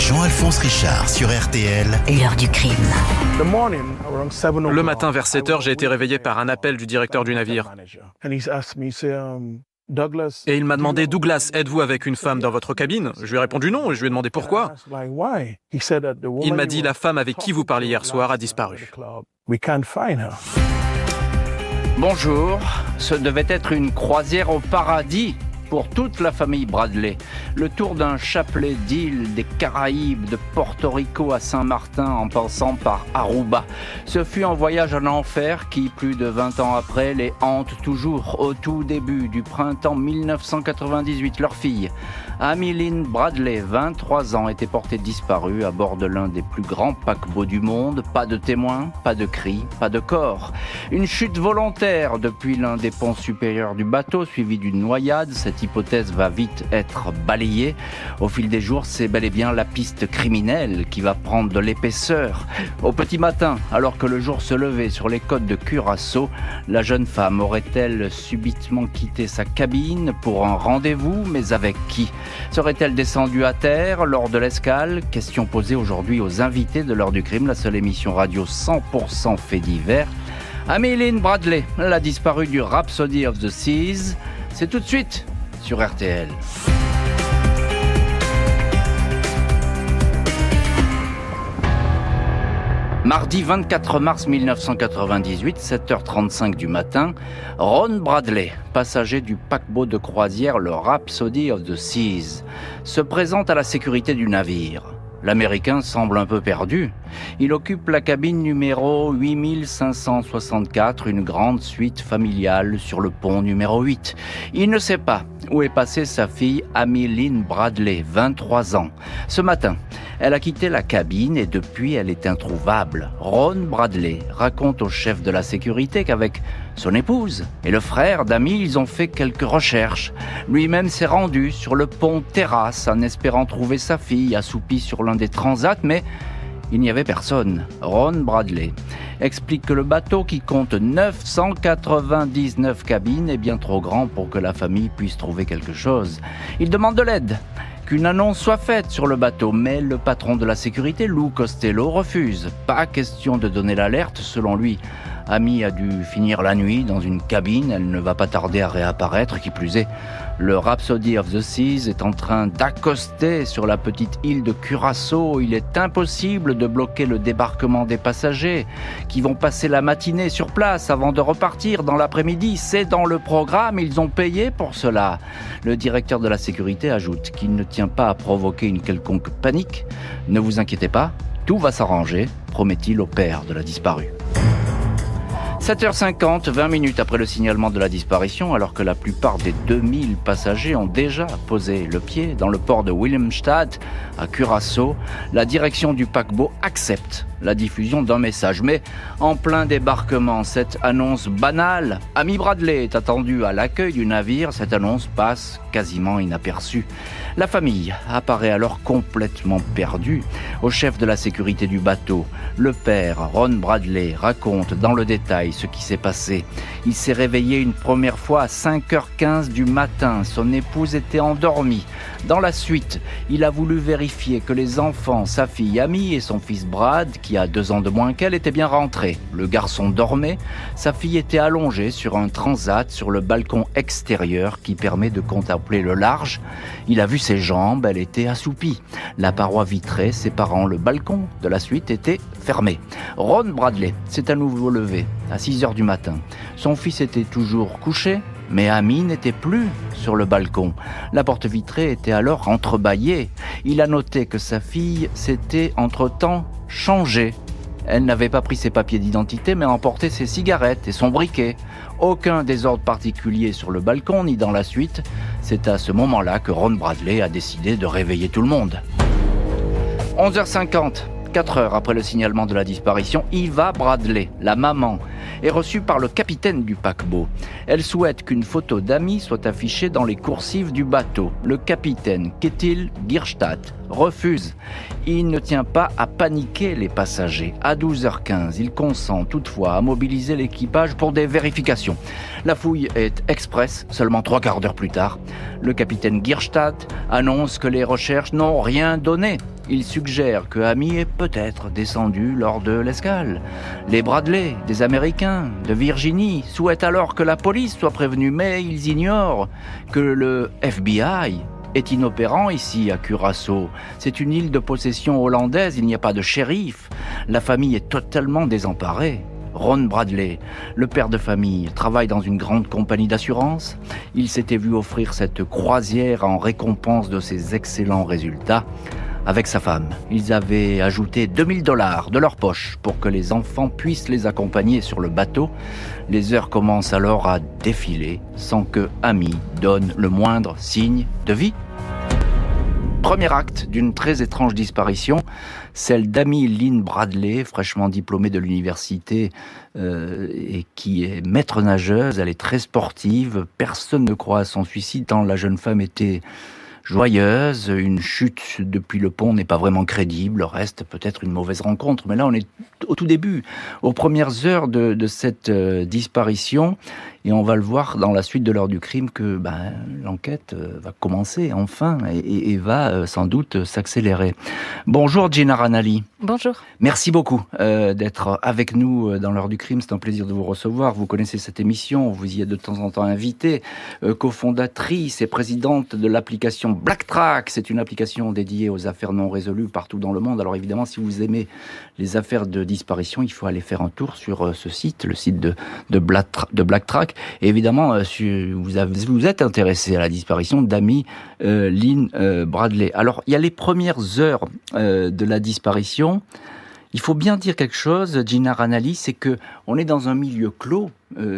Jean-Alphonse Richard sur RTL. L'heure du crime. Le matin vers 7h, j'ai été réveillé par un appel du directeur du navire. Et il m'a demandé « Douglas, êtes-vous avec une femme dans votre cabine ?» Je lui ai répondu non et je lui ai demandé pourquoi. Il m'a dit « La femme avec qui vous parliez hier soir a disparu. » Bonjour, ce devait être une croisière au paradis pour toute la famille Bradley. Le tour d'un chapelet d'îles des Caraïbes, de Porto Rico à Saint-Martin en passant par Aruba. Ce fut un voyage en enfer qui, plus de 20 ans après, les hante toujours. Au tout début du printemps 1998, leur fille, Amy Lynn Bradley, 23 ans, était portée disparue à bord de l'un des plus grands paquebots du monde. Pas de témoins, pas de cris, pas de corps. Une chute volontaire depuis l'un des ponts supérieurs du bateau, suivie d'une noyade. Cette hypothèse va vite être balayée. Au fil des jours, c'est bel et bien la piste criminelle qui va prendre de l'épaisseur. Au petit matin, alors que le jour se levait sur les côtes de Curaçao, la jeune femme aurait-elle subitement quitté sa cabine pour un rendez-vous, mais avec qui ? Serait-elle descendue à terre lors de l'escale ? Question posée aujourd'hui aux invités de l'heure du crime, la seule émission radio 100% fait divers. Amy Lynn Bradley, la disparue du Rhapsody of the Seas. C'est tout de suite sur RTL. Mardi 24 mars 1998, 7h35 du matin, Ron Bradley, passager du paquebot de croisière le Rhapsody of the Seas, se présente à la sécurité du navire. L'Américain semble un peu perdu. Il occupe la cabine numéro 8564, une grande suite familiale sur le pont numéro 8. Il ne sait pas où est passée sa fille Amy Lynn Bradley, 23 ans. Ce matin, elle a quitté la cabine et depuis, elle est introuvable. Ron Bradley raconte au chef de la sécurité qu'avec son épouse et le frère d'Amy, ils ont fait quelques recherches. Lui-même s'est rendu sur le pont terrasse en espérant trouver sa fille assoupie sur l'un des transats, mais il n'y avait personne. Ron Bradley explique que le bateau, qui compte 999 cabines, est bien trop grand pour que la famille puisse trouver quelque chose. Il demande de l'aide, qu'une annonce soit faite sur le bateau, mais le patron de la sécurité, Lou Costello, refuse. Pas question de donner l'alerte, selon lui. Amy a dû finir la nuit dans une cabine, elle ne va pas tarder à réapparaître, qui plus est. Le Rhapsody of the Seas est en train d'accoster sur la petite île de Curaçao. Il est impossible de bloquer le débarquement des passagers qui vont passer la matinée sur place avant de repartir dans l'après-midi. C'est dans le programme, ils ont payé pour cela. Le directeur de la sécurité ajoute qu'il ne tient pas à provoquer une quelconque panique. Ne vous inquiétez pas, tout va s'arranger, promet-il au père de la disparue. 7h50, 20 minutes après le signalement de la disparition, alors que la plupart des 2000 passagers ont déjà posé le pied dans le port de Willemstad, à Curaçao, la direction du paquebot accepte la diffusion d'un message. Mais en plein débarquement, cette annonce banale, Amy Bradley est attendue à l'accueil du navire. Cette annonce passe quasiment inaperçue. La famille apparaît alors complètement perdue. Au chef de la sécurité du bateau, le père, Ron Bradley, raconte dans le détail ce qui s'est passé. Il s'est réveillé une première fois à 5h15 du matin. Son épouse était endormie. Dans la suite, il a voulu vérifier que les enfants, sa fille Amy et son fils Brad, qui a 2 ans de moins qu'elle, étaient bien rentrés. Le garçon dormait, sa fille était allongée sur un transat sur le balcon extérieur qui permet de contempler le large. Il a vu ses jambes, elle était assoupie. La paroi vitrée séparant le balcon de la suite était fermée. Ron Bradley s'est à nouveau levé à 6h du matin. Son fils était toujours couché, mais Amy n'était plus sur le balcon. La porte vitrée était alors entrebâillée. Il a noté que sa fille s'était entre-temps changée. Elle n'avait pas pris ses papiers d'identité, mais emporté ses cigarettes et son briquet. Aucun désordre particulier sur le balcon ni dans la suite. C'est à ce moment-là que Ron Bradley a décidé de réveiller tout le monde. 11h50, 4 heures après le signalement de la disparition, Eva Bradley, la maman, est reçue par le capitaine du paquebot. Elle souhaite qu'une photo d'Amy soit affichée dans les coursives du bateau. Le capitaine Kjetil Gierstad refuse. Il ne tient pas à paniquer les passagers. À 12h15, il consent toutefois à mobiliser l'équipage pour des vérifications. La fouille est express, seulement 3 quarts d'heure plus tard. Le capitaine Gierstad annonce que les recherches n'ont rien donné. Il suggère que Amy est peut-être descendue lors de l'escale. Les Bradley, des Américains de Virginie, souhaitent alors que la police soit prévenue, mais ils ignorent que le FBI est inopérant ici à Curaçao. C'est une île de possession hollandaise, il n'y a pas de shérif. La famille est totalement désemparée. Ron Bradley, le père de famille, travaille dans une grande compagnie d'assurance. Il s'était vu offrir cette croisière en récompense de ses excellents résultats. Avec sa femme, ils avaient ajouté $2000 de leur poche pour que les enfants puissent les accompagner sur le bateau. Les heures commencent alors à défiler sans que Amy donne le moindre signe de vie. Premier acte d'une très étrange disparition, celle d'Amy Lynn Bradley, fraîchement diplômée de l'université et qui est maître nageuse. Elle est très sportive, personne ne croit à son suicide tant la jeune femme était joyeuse. Une chute depuis le pont n'est pas vraiment crédible, reste peut-être une mauvaise rencontre, mais là on est au tout début, aux premières heures de cette disparition. Et on va le voir dans la suite de l'heure du crime que l'enquête va commencer enfin et va sans doute s'accélérer. Bonjour Gina Ranalli. Bonjour. Merci beaucoup d'être avec nous dans l'heure du crime. C'est un plaisir de vous recevoir. Vous connaissez cette émission, vous y êtes de temps en temps invitée. Cofondatrice et présidente de l'application BlackTrack. C'est une application dédiée aux affaires non résolues partout dans le monde. Alors évidemment, si vous aimez les affaires de disparition, il faut aller faire un tour sur ce site, le site de BlackTrack. Et évidemment, vous êtes intéressé à la disparition d'Amy Lynn Bradley. Alors, il y a les premières heures de la disparition. Il faut bien dire quelque chose, Gina Ranalli, c'est que on est dans un milieu clos.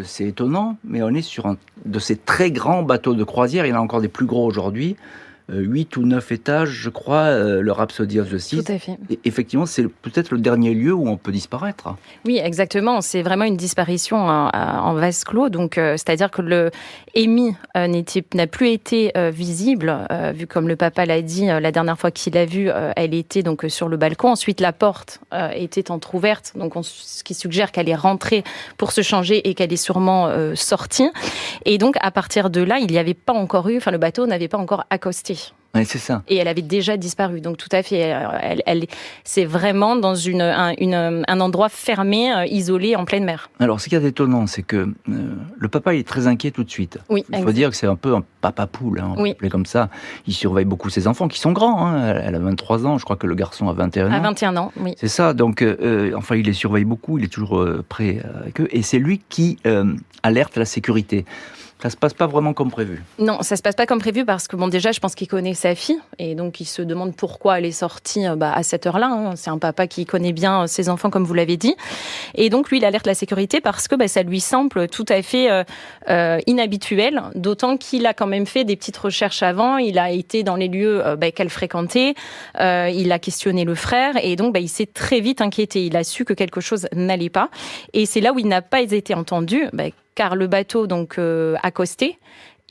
C'est étonnant, mais on est sur un de ces très grands bateaux de croisière. Il y en a encore des plus gros aujourd'hui. 8 ou 9 étages, je crois, le Rhapsody of the Seas. Tout à fait. Et effectivement, c'est peut-être le dernier lieu où on peut disparaître. Oui, exactement. C'est vraiment une disparition en vase clos. Donc, c'est-à-dire que le Amy n'a plus été visible, vu comme le papa l'a dit la dernière fois qu'il l'a vue, elle était donc sur le balcon. Ensuite, la porte était entrouverte, donc ce qui suggère qu'elle est rentrée pour se changer et qu'elle est sûrement sortie. Et donc, à partir de là, il n'y avait pas encore eu, le bateau n'avait pas encore accosté. Oui, c'est ça. Et elle avait déjà disparu. Donc, tout à fait. C'est vraiment dans un endroit fermé, isolé, en pleine mer. Alors, ce qui est étonnant, c'est que le papa, il est très inquiet tout de suite. Oui, il faut dire que c'est un peu un papa-poule, on peut l'appeler comme ça. Il surveille beaucoup ses enfants, qui sont grands. Elle a 23 ans, je crois que le garçon a 21 ans. À 21 ans, oui. C'est ça. Donc, il les surveille beaucoup, il est toujours prêt avec eux. Et c'est lui qui alerte la sécurité. Ça se passe pas vraiment comme prévu. Non, ça se passe pas comme prévu parce que déjà, je pense qu'il connaît sa fille et donc il se demande pourquoi elle est sortie à cette heure-là. C'est un papa qui connaît bien ses enfants, comme vous l'avez dit. Et donc lui, il alerte la sécurité parce que ça lui semble tout à fait inhabituel, d'autant qu'il a quand même fait des petites recherches avant. Il a été dans les lieux qu'elle fréquentait. Il a questionné le frère et donc il s'est très vite inquiété. Il a su que quelque chose n'allait pas. Et c'est là où il n'a pas été entendu. Car le bateau accostait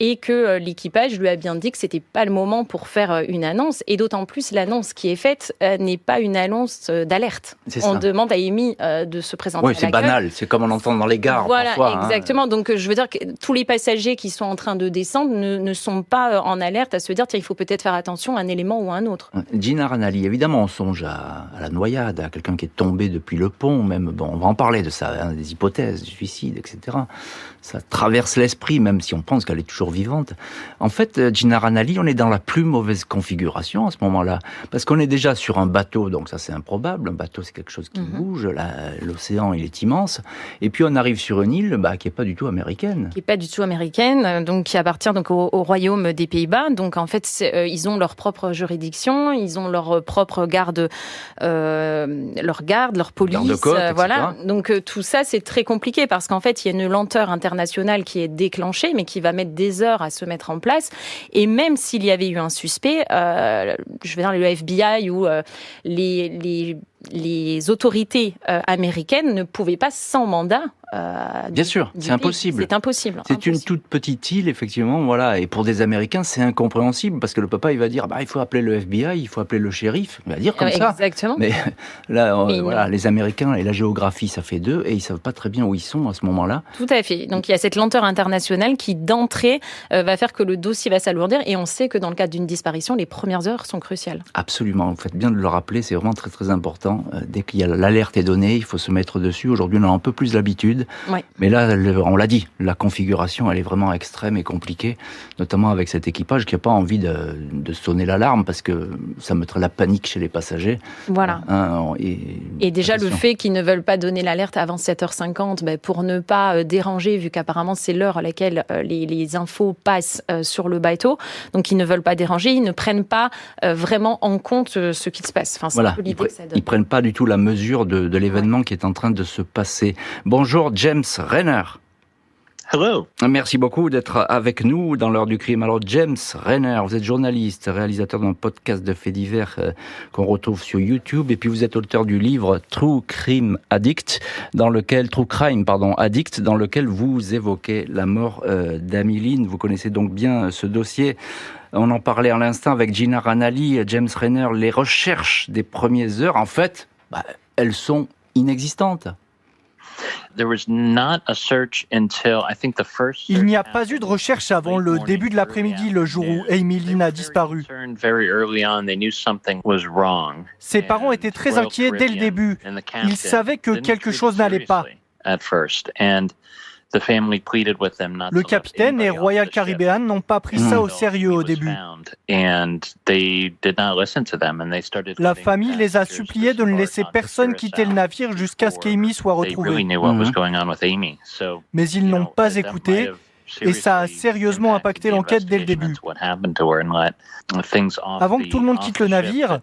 et que l'équipage lui a bien dit que c'était pas le moment pour faire une annonce. Et d'autant plus, l'annonce qui est faite n'est pas une annonce d'alerte. On demande à Amy de se présenter à l'accueil. Oui, c'est banal. C'est comme on entend dans les gares parfois. Voilà, exactement. Donc, je veux dire que tous les passagers qui sont en train de descendre ne sont pas en alerte à se dire, tiens, il faut peut-être faire attention à un élément ou à un autre. Gina Ranalli, évidemment, on songe à la noyade, à quelqu'un qui est tombé depuis le pont, même. Bon, on va en parler de ça, des hypothèses, du suicide, etc. Ça traverse l'esprit, même si on pense qu'elle est toujours vivante. En fait, Gina Ranalli, on est dans la plus mauvaise configuration à ce moment-là, parce qu'on est déjà sur un bateau, donc ça c'est improbable. Un bateau, c'est quelque chose qui bouge. L'océan, il est immense. Et puis on arrive sur une île qui est pas du tout américaine. Qui est pas du tout américaine, donc qui appartient au royaume des Pays-Bas. Donc en fait, ils ont leur propre juridiction, ils ont leur propre garde, leur police, garde-côte, voilà. Donc tout ça, c'est très compliqué parce qu'en fait, il y a une lenteur internationale qui est déclenchée, mais qui va mettre des heures à se mettre en place. Et même s'il y avait eu un suspect, je veux dire le FBI ou les les autorités américaines ne pouvaient pas sans mandat. Bien sûr, c'est impossible. C'est impossible. C'est une toute petite île, effectivement, voilà. Et pour des Américains, c'est incompréhensible parce que le papa, il va dire, il faut appeler le FBI, il faut appeler le shérif. Il va dire comme ça. Exactement. Mais là, voilà, les Américains et la géographie, ça fait deux, et ils savent pas très bien où ils sont à ce moment-là. Tout à fait. Donc il y a cette lenteur internationale qui, d'entrée, va faire que le dossier va s'alourdir. Et on sait que dans le cadre d'une disparition, les premières heures sont cruciales. Absolument. Vous faites bien de le rappeler. C'est vraiment très très important. Dès qu'il y a l'alerte est donnée, il faut se mettre dessus. Aujourd'hui, on a un peu plus l'habitude. Ouais. Mais là, on l'a dit, la configuration, elle est vraiment extrême et compliquée, notamment avec cet équipage qui n'a pas envie de sonner l'alarme parce que ça mettrait la panique chez les passagers. Voilà. Et déjà, le fait qu'ils ne veulent pas donner l'alerte avant 7h50, pour ne pas déranger, vu qu'apparemment c'est l'heure à laquelle les infos passent sur le bateau, donc ils ne veulent pas déranger, ils ne prennent pas vraiment en compte ce qui se passe. Enfin, c'est un peu l'idée que ça donne. Ils prennent pas du tout la mesure de l'événement qui est en train de se passer. Bonjour James Renner. Hello. Merci beaucoup d'être avec nous dans l'heure du crime. Alors James Renner, vous êtes journaliste, réalisateur d'un podcast de faits divers qu'on retrouve sur YouTube, et puis vous êtes auteur du livre True Crime Addict, dans lequel vous évoquez la mort d'Amy Lynn. Vous connaissez donc bien ce dossier. On en parlait à l'instant avec Gina Ranalli. James Renner, les recherches des premières heures, en fait, elles sont inexistantes. Il n'y a pas eu de recherche avant le début de l'après-midi, le jour où Amy Lynn a disparu. Ses parents étaient très inquiets dès le début. Ils savaient que quelque chose n'allait pas. Le capitaine et Royal Caribbean n'ont pas pris ça au sérieux au début. La famille les a suppliés de ne laisser personne quitter le navire jusqu'à ce qu'Amy soit retrouvée. Mais ils n'ont pas écouté et ça a sérieusement impacté l'enquête dès le début. Avant que tout le monde quitte le navire,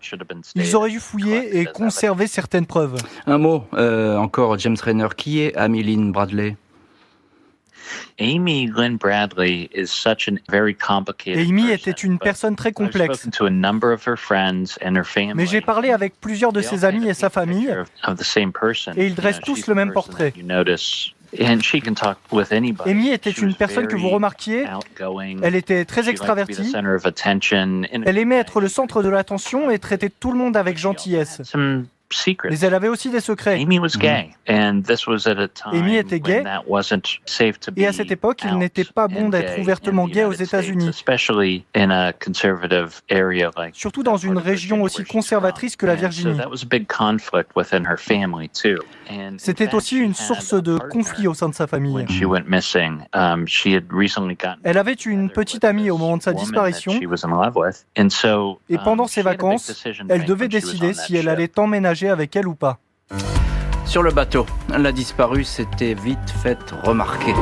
ils auraient dû fouiller et conserver certaines preuves. Un mot encore, James Renner. Qui est Amy Lynn Bradley ? Amy était une personne très complexe. Mais j'ai parlé avec plusieurs de ses amis et sa famille, et ils dressent tous le même portrait. Amy était une personne que vous remarquiez, elle était très extravertie, elle aimait être le centre de l'attention et traitait tout le monde avec gentillesse. Mais elle avait aussi des secrets. Amy était gay, et à cette époque, il n'était pas bon d'être ouvertement gay aux États-Unis, surtout dans une région aussi conservatrice que la Virginie. C'était aussi une source de conflit au sein de sa famille. Elle avait une petite amie au moment de sa disparition, et pendant ses vacances, elle devait décider si elle allait emménager avec elle ou pas. Sur le bateau, la disparue s'était vite faite remarquer.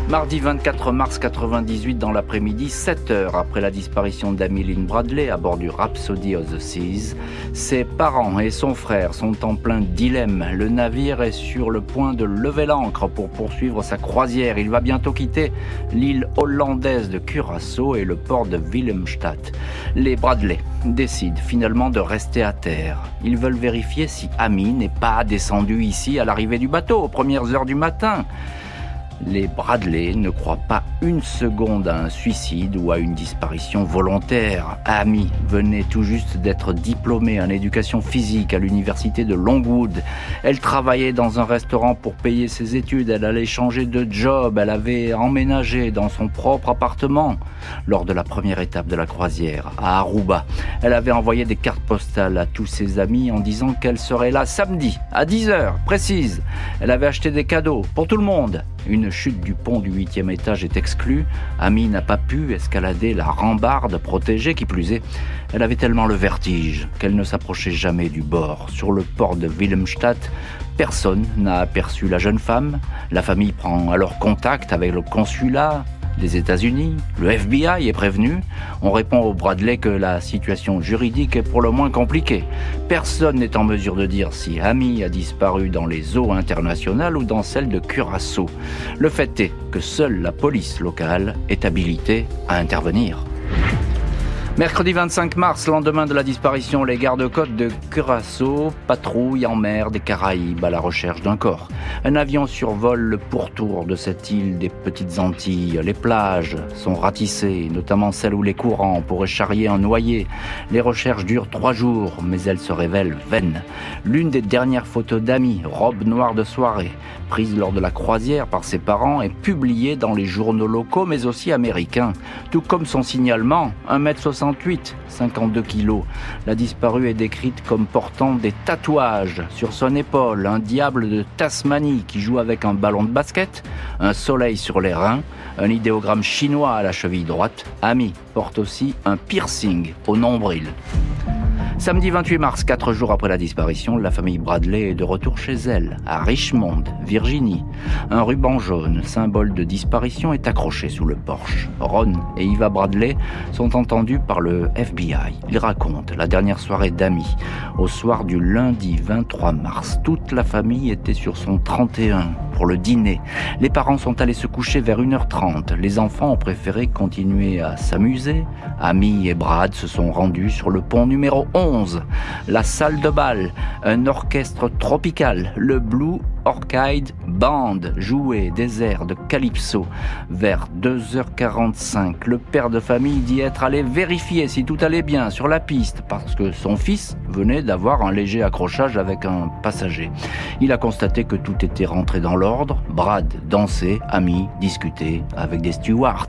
Mardi 24 mars 98 dans l'après-midi, 7 heures après la disparition d'Amy Lynn Bradley à bord du Rhapsody of the Seas, ses parents et son frère sont en plein dilemme. Le navire est sur le point de lever l'ancre pour poursuivre sa croisière. Il va bientôt quitter l'île hollandaise de Curaçao et le port de Willemstad. Les Bradley décident finalement de rester à terre. Ils veulent vérifier si Amy n'est pas descendue ici à l'arrivée du bateau aux premières heures du matin. Les Bradley ne croient pas une seconde à un suicide ou à une disparition volontaire. Amy venait tout juste d'être diplômée en éducation physique à l'université de Longwood. Elle travaillait dans un restaurant pour payer ses études. Elle allait changer de job. Elle avait emménagé dans son propre appartement lors de la première étape de la croisière, à Aruba. Elle avait envoyé des cartes postales à tous ses amis en disant qu'elle serait là samedi, à 10h, précise. Elle avait acheté des cadeaux pour tout le monde. Une chute du pont du 8e étage est exclue. Amy n'a pas pu escalader la rambarde protégée, qui plus est. Elle avait tellement le vertige qu'elle ne s'approchait jamais du bord. Sur le port de Willemstad, personne n'a aperçu la jeune femme. La famille prend alors contact avec le consulat des États-Unis. Le FBI est prévenu. On répond aux Bradley que la situation juridique est pour le moins compliquée. Personne n'est en mesure de dire si Amy a disparu dans les eaux internationales ou dans celles de Curaçao. Le fait est que seule la police locale est habilitée à intervenir. Mercredi 25 mars, lendemain de la disparition, les gardes-côtes de Curaçao patrouillent en mer des Caraïbes à la recherche d'un corps. Un avion survole le pourtour de cette île des Petites Antilles. Les plages sont ratissées, notamment celles où les courants pourraient charrier un noyé. Les recherches durent 3 jours, mais elles se révèlent vaines. L'une des dernières photos d'Amy, robe noire de soirée, prise lors de la croisière par ses parents, est publiée dans les journaux locaux, mais aussi américains. Tout comme son signalement, 1m68, 52 kilos. La disparue est décrite comme portant des tatouages sur son épaule, un diable de Tasmanie qui joue avec un ballon de basket, un soleil sur les reins, un idéogramme chinois à la cheville droite. Amy porte aussi un piercing au nombril. Samedi 28 mars, 4 jours après la disparition, la famille Bradley est de retour chez elle, à Richmond, Virginie. Un ruban jaune, symbole de disparition, est accroché sous le porche. Ron et Eva Bradley sont entendus par le FBI. Ils racontent la dernière soirée d'Amy. Au soir du lundi 23 mars, toute la famille était sur son 31 pour le dîner. Les parents sont allés se coucher vers 1h30. Les enfants ont préféré continuer à s'amuser. Amy et Brad se sont rendus sur le pont numéro 11. La salle de bal, un orchestre tropical, le Blue Orchid Band jouait des airs de calypso. Vers 2h45, le père de famille dit être allé vérifier si tout allait bien sur la piste parce que son fils venait d'avoir un léger accrochage avec un passager. Il a constaté que tout était rentré dans l'ordre. Brad dansait, Amy discutait avec des stewards.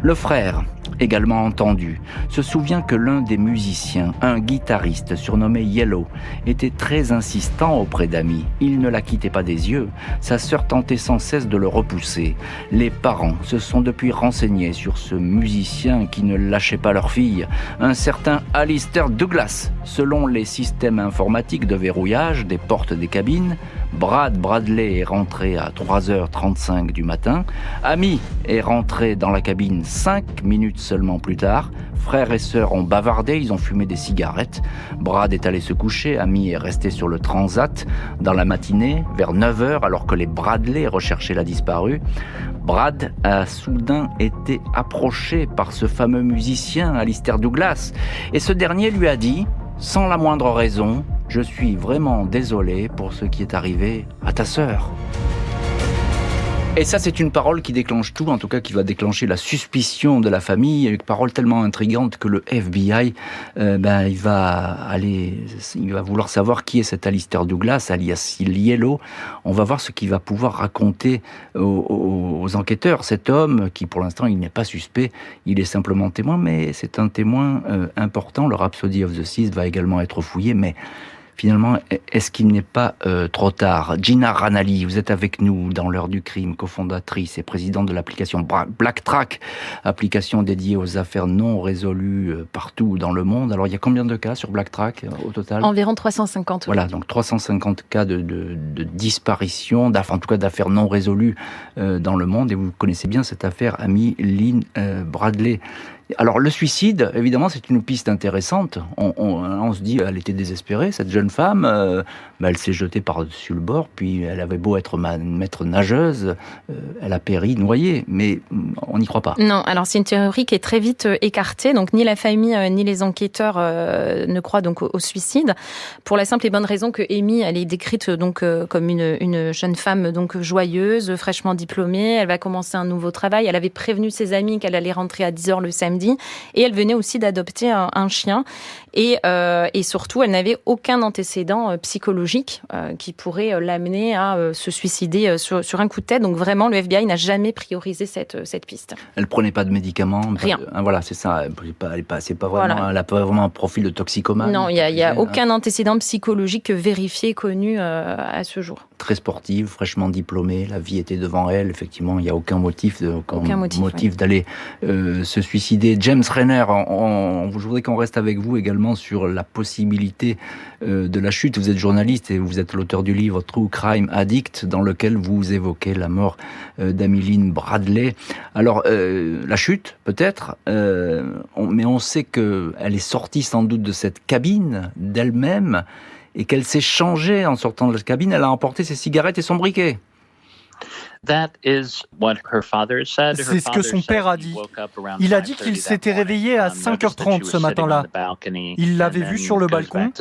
Le frère, également entendu, se souvient que l'un des musiciens, un guitariste surnommé Yellow, était très insistant auprès d'Amy. Il ne la quittait pas des yeux. Sa sœur tentait sans cesse de le repousser. Les parents se sont depuis renseignés sur ce musicien qui ne lâchait pas leur fille, un certain Alistair Douglas. Selon les systèmes informatiques de verrouillage des portes des cabines, Brad Bradley est rentré à 3h35 du matin. Amy est rentrée dans la cabine 5 minutes seulement plus tard. Frères et sœurs ont bavardé, ils ont fumé des cigarettes. Brad est allé se coucher, Amy est restée sur le transat. Dans la matinée, vers 9h, alors que les Bradley recherchaient la disparue, Brad a soudain été approché par ce fameux musicien, Alistair Douglas. Et ce dernier lui a dit, sans la moindre raison, « Je suis vraiment désolé pour ce qui est arrivé à ta sœur ». Et ça, c'est une parole qui déclenche tout, en tout cas qui va déclencher la suspicion de la famille, une parole tellement intrigante que le FBI, il va vouloir savoir qui est cet Alistair Douglas, alias Yellow. On va voir ce qu'il va pouvoir raconter aux enquêteurs. Cet homme, qui pour l'instant, il n'est pas suspect, il est simplement témoin, mais c'est un témoin important. Le Rhapsody of the Seas va également être fouillé, mais finalement, est-ce qu'il n'est pas trop tard? Gina Ranalli, vous êtes avec nous dans l'heure du crime, cofondatrice et présidente de l'application BlackTrack, application dédiée aux affaires non résolues partout dans le monde. Alors, il y a combien de cas sur BlackTrack au total? Environ 350. Voilà, donc 350 cas de disparition, en tout cas d'affaires non résolues dans le monde. Et vous connaissez bien cette affaire Amy Lynn Bradley. Alors le suicide, évidemment, c'est une piste intéressante. On se dit, elle était désespérée, cette jeune femme. Elle s'est jetée par-dessus le bord, puis elle avait beau être maître nageuse, elle a péri noyée. Mais on n'y croit pas. Non, alors c'est une théorie qui est très vite écartée. Donc ni la famille ni les enquêteurs ne croient donc au suicide, pour la simple et bonne raison que Amy, elle est décrite donc comme une jeune femme donc joyeuse, fraîchement diplômée. Elle va commencer un nouveau travail. Elle avait prévenu ses amis qu'elle allait rentrer à 10h le samedi. Et elle venait aussi d'adopter un chien. Et surtout, elle n'avait aucun antécédent psychologique qui pourrait l'amener à se suicider sur un coup de tête. Donc vraiment, le FBI n'a jamais priorisé cette piste. Elle prenait pas de médicaments? Rien. Voilà, c'est ça. C'est pas vraiment, voilà. Elle n'a pas vraiment un profil de toxicomane? Non, il n'y a aucun antécédent psychologique vérifié, connu à ce jour. Très sportive, fraîchement diplômée, la vie était devant elle. Effectivement, il n'y a aucun motif d'aller se suicider. James Renner, je voudrais qu'on reste avec vous également sur la possibilité de la chute. Vous êtes journaliste et vous êtes l'auteur du livre True Crime Addict, dans lequel vous évoquez la mort d'Amy Lynn Bradley. Alors, la chute, peut-être, mais on sait qu'elle est sortie sans doute de cette cabine d'elle-même et qu'elle s'est changée en sortant de la cabine. Elle a emporté ses cigarettes et son briquet. C'est ce que son père a dit. Il a dit qu'il s'était réveillé à 5h30 ce matin-là. Il l'avait vue sur le balcon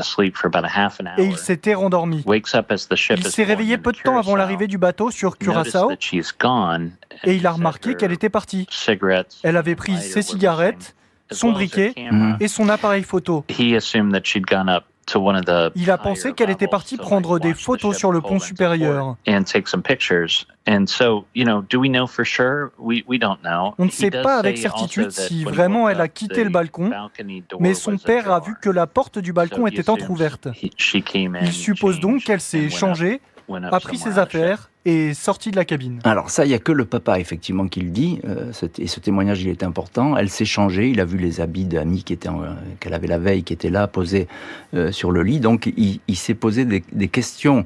et il s'était rendormi. Il s'est réveillé peu de temps avant l'arrivée du bateau sur Curaçao et il a remarqué qu'elle était partie. Elle avait pris ses cigarettes, son briquet et son appareil photo. Il a pensé qu'elle était partie prendre des photos sur le pont supérieur. On ne sait pas avec certitude si vraiment elle a quitté le balcon, mais son père a vu que la porte du balcon était entrouverte. Il suppose donc qu'elle s'est changée, a pris ses affaires et sorti de la cabine. Alors ça, il n'y a que le papa effectivement qui le dit, et ce témoignage il est important. Elle s'est changée, il a vu les habits d'amis qu'elle avait la veille, qui étaient là, posés sur le lit, donc il s'est posé des questions.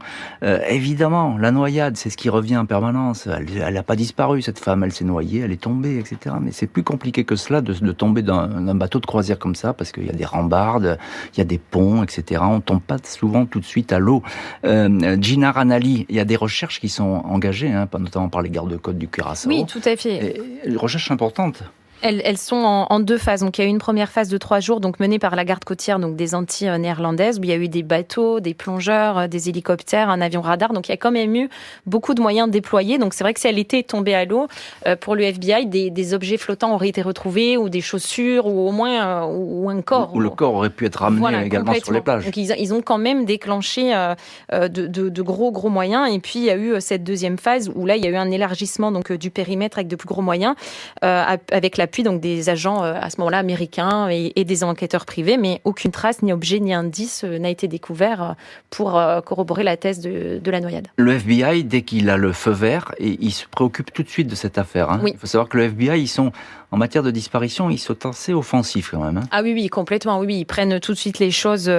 Évidemment, la noyade, c'est ce qui revient en permanence. Elle n'a pas disparu, cette femme, elle s'est noyée, elle est tombée, etc. Mais c'est plus compliqué que cela de tomber d'un bateau de croisière comme ça, parce qu'il y a des rambardes, il y a des ponts, etc. On ne tombe pas souvent tout de suite à l'eau. Gina Ranalli, il y a des recherches qui sont engagées, notamment par les gardes-côtes du Curaçao. Oui, tout à fait. Une recherche importante. Elles sont en deux phases. Donc, il y a eu une première phase de 3 jours, donc menée par la garde côtière, donc des Antilles néerlandaises, où il y a eu des bateaux, des plongeurs, des hélicoptères, un avion radar. Donc, il y a quand même eu beaucoup de moyens déployés. Donc, c'est vrai que si elle était tombée à l'eau, pour le FBI, des objets flottants auraient été retrouvés, ou des chaussures, ou au moins ou un corps. Ou le corps aurait pu être ramené également sur les plages. Donc, ils ont quand même déclenché de gros moyens. Et puis, il y a eu cette deuxième phase où là, il y a eu un élargissement donc du périmètre avec de plus gros moyens, avec l'appui donc des agents à ce moment-là américains et des enquêteurs privés, mais aucune trace, ni objet, ni indice n'a été découvert pour corroborer la thèse de la noyade. Le FBI, dès qu'il a le feu vert, il se préoccupe tout de suite de cette affaire. Oui. Il faut savoir que le FBI, en matière de disparition, ils sont assez offensifs quand même. Ah oui, complètement. Oui, ils prennent tout de suite les choses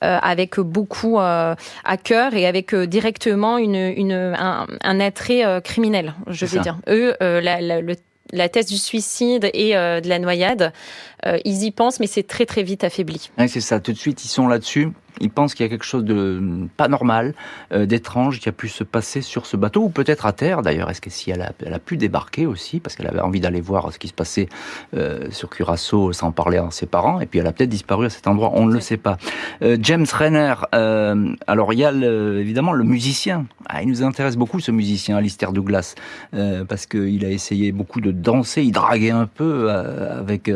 avec beaucoup à cœur et avec directement un attrait criminel, je vais dire. Eux, la thèse du suicide et de la noyade, ils y pensent, mais c'est très très vite affaibli. Oui, c'est ça, tout de suite ils sont là-dessus. Ils pensent qu'il y a quelque chose de pas normal, d'étrange qui a pu se passer sur ce bateau, ou peut-être à terre d'ailleurs. Est-ce que si elle a pu débarquer aussi, parce qu'elle avait envie d'aller voir ce qui se passait sur Curaçao sans parler à ses parents, et puis elle a peut-être disparu à cet endroit, on ne le sait pas. James Renner, alors il y a évidemment le musicien. Il nous intéresse beaucoup ce musicien, Alistair Douglas, parce qu'il a essayé beaucoup de danser, il draguait un peu avec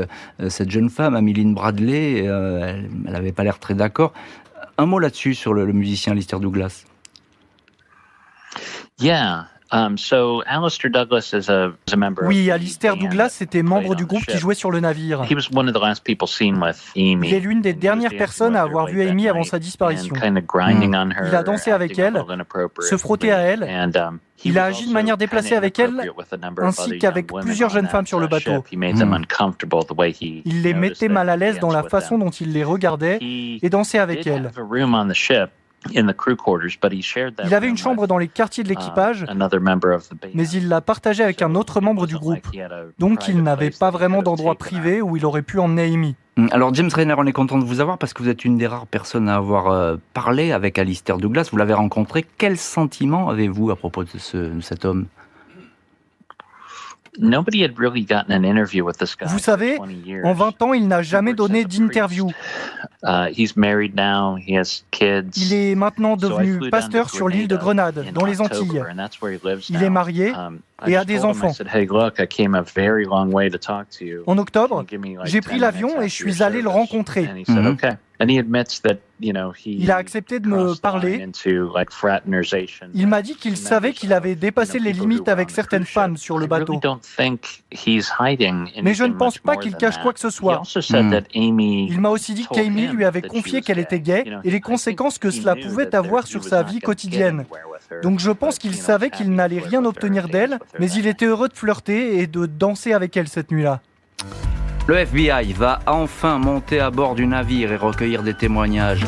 cette jeune femme, Améline Bradley, elle n'avait pas l'air très d'accord. Un mot là-dessus sur le musicien Alistair Douglas. Oui, Alistair Douglas était membre du groupe qui jouait sur le navire. Il est l'une des dernières personnes à avoir vu Amy avant sa disparition. Il a dansé avec elle, se frotté à elle. Il a agi de manière déplacée avec elle, ainsi qu'avec plusieurs jeunes femmes sur le bateau. Il les mettait mal à l'aise dans la façon dont il les regardait et dansait avec elles. Il avait une chambre dans les quartiers de l'équipage, mais il l'a partagée avec un autre membre du groupe. Donc il n'avait pas vraiment d'endroit privé où il aurait pu emmener Amy. Alors James Renner, on est content de vous avoir parce que vous êtes une des rares personnes à avoir parlé avec Alistair Douglas. Vous l'avez rencontré. Quel sentiment avez-vous à propos de cet homme ? Vous savez, en 20 ans, il n'a jamais donné d'interview. Il est maintenant devenu pasteur sur l'île de Grenade, dans les Antilles. Il est marié et a des enfants. En octobre, j'ai pris l'avion et je suis allé le rencontrer. Il a accepté de me parler. Il m'a dit qu'il savait qu'il avait dépassé les limites avec certaines femmes sur le bateau. Mais je ne pense pas qu'il cache quoi que ce soit. Il m'a aussi dit qu'Amy lui avait confié qu'elle était gay et les conséquences que cela pouvait avoir sur sa vie quotidienne. Donc je pense qu'il savait qu'il n'allait rien obtenir d'elle, mais il était heureux de flirter et de danser avec elle cette nuit-là. Le FBI va enfin monter à bord du navire et recueillir des témoignages.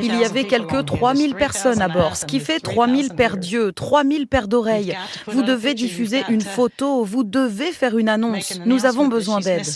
Il y avait quelques 3000 personnes à bord, ce qui fait 3000 paires d'yeux, 3000 paires d'oreilles. Vous devez diffuser une photo, vous devez faire une annonce. Nous avons besoin d'aide.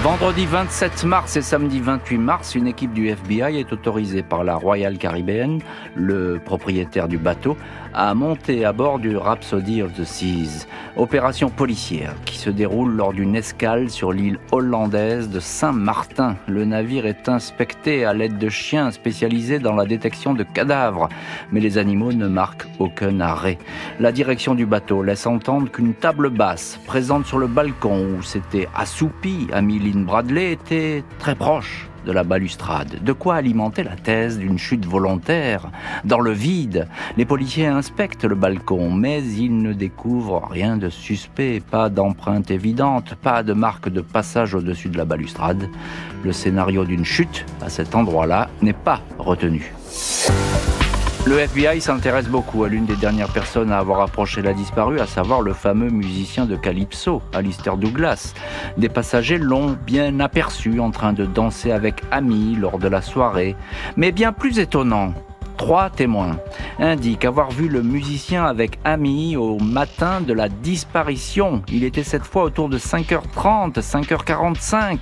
Vendredi 27 mars et samedi 28 mars, une équipe du FBI est autorisée par la Royal Caribbean, le propriétaire du bateau, à monter à bord du Rhapsody of the Seas. Opération policière qui se déroule lors d'une escale sur l'île hollandaise de Saint-Martin. Le navire est inspecté à l'aide de chiens spécialisés dans la détection de cadavres, mais les animaux ne marquent aucun arrêt. La direction du bateau laisse entendre qu'une table basse présente sur le balcon où s'était assoupie Améline Bradley était très proche de la balustrade. De quoi alimenter la thèse d'une chute volontaire. Dans le vide, les policiers inspectent le balcon, mais ils ne découvrent rien de suspect, pas d'empreinte évidente, pas de marque de passage au-dessus de la balustrade. Le scénario d'une chute, à cet endroit-là, n'est pas retenu. Le FBI s'intéresse beaucoup à l'une des dernières personnes à avoir approché la disparue, à savoir le fameux musicien de Calypso, Alistair Douglas. Des passagers l'ont bien aperçu en train de danser avec Amy lors de la soirée. Mais bien plus étonnant, 3 témoins indiquent avoir vu le musicien avec Amy au matin de la disparition. Il était cette fois autour de 5h30, 5h45.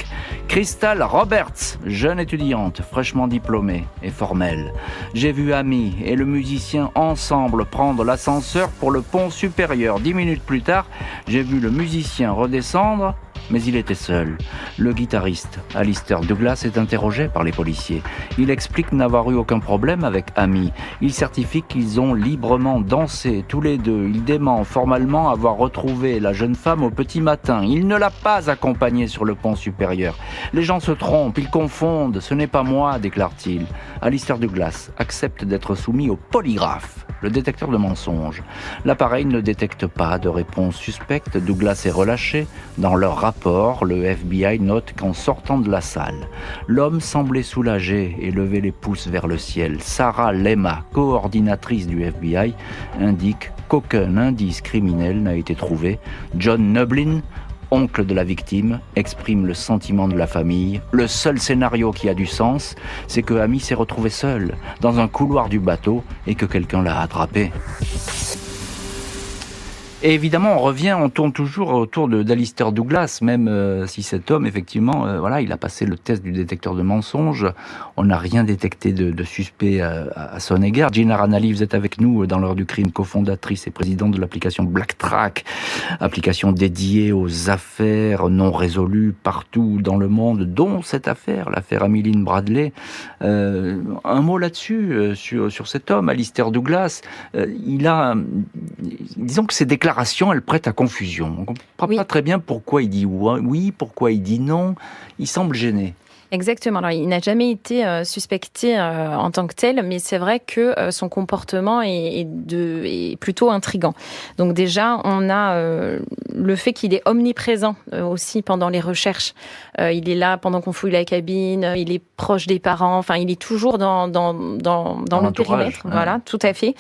Crystal Roberts, jeune étudiante, fraîchement diplômée et formelle. J'ai vu Amy et le musicien ensemble prendre l'ascenseur pour le pont supérieur. 10 minutes plus tard, j'ai vu le musicien redescendre, mais il était seul. Le guitariste, Alistair Douglas, est interrogé par les policiers. Il explique n'avoir eu aucun problème avec Amy. Il certifie qu'ils ont librement dansé, tous les deux. Il dément formellement avoir retrouvé la jeune femme au petit matin. Il ne l'a pas accompagnée sur le pont supérieur. Les gens se trompent, ils confondent. Ce n'est pas moi, déclare-t-il. Alistair Douglas accepte d'être soumis au polygraphe, le détecteur de mensonges. L'appareil ne détecte pas de réponse suspecte. Douglas est relâché. Dans leur rapport, le FBI note qu'en sortant de la salle, l'homme semblait soulagé et levait les pouces vers le ciel. Sarah Lema, coordinatrice du FBI, indique qu'aucun indice criminel n'a été trouvé. John Nublin, oncle de la victime, exprime le sentiment de la famille. Le seul scénario qui a du sens, c'est que Amy s'est retrouvée seule dans un couloir du bateau et que quelqu'un l'a attrapée. Et évidemment, on tourne toujours autour d'Alistair Douglas, même si cet homme, effectivement, il a passé le test du détecteur de mensonges. On n'a rien détecté de suspect à son égard. Gina Ranalli, vous êtes avec nous dans l'heure du crime, cofondatrice et présidente de l'application BlackTrack, application dédiée aux affaires non résolues partout dans le monde, dont cette affaire, l'affaire Améline Bradley. Un mot là-dessus, sur cet homme, Alistair Douglas. Disons que ses déclarations, elles prêtent à confusion. On ne comprend pas très bien pourquoi il dit oui, pourquoi il dit non. Il semble gêné. Exactement. Alors, il n'a jamais été suspecté en tant que tel, mais c'est vrai que son comportement est plutôt intriguant. Donc déjà, on a le fait qu'il est omniprésent aussi pendant les recherches. Il est là pendant qu'on fouille la cabine, il est proche des parents, enfin, il est toujours dans le périmètre. Ouais. Voilà, tout à fait.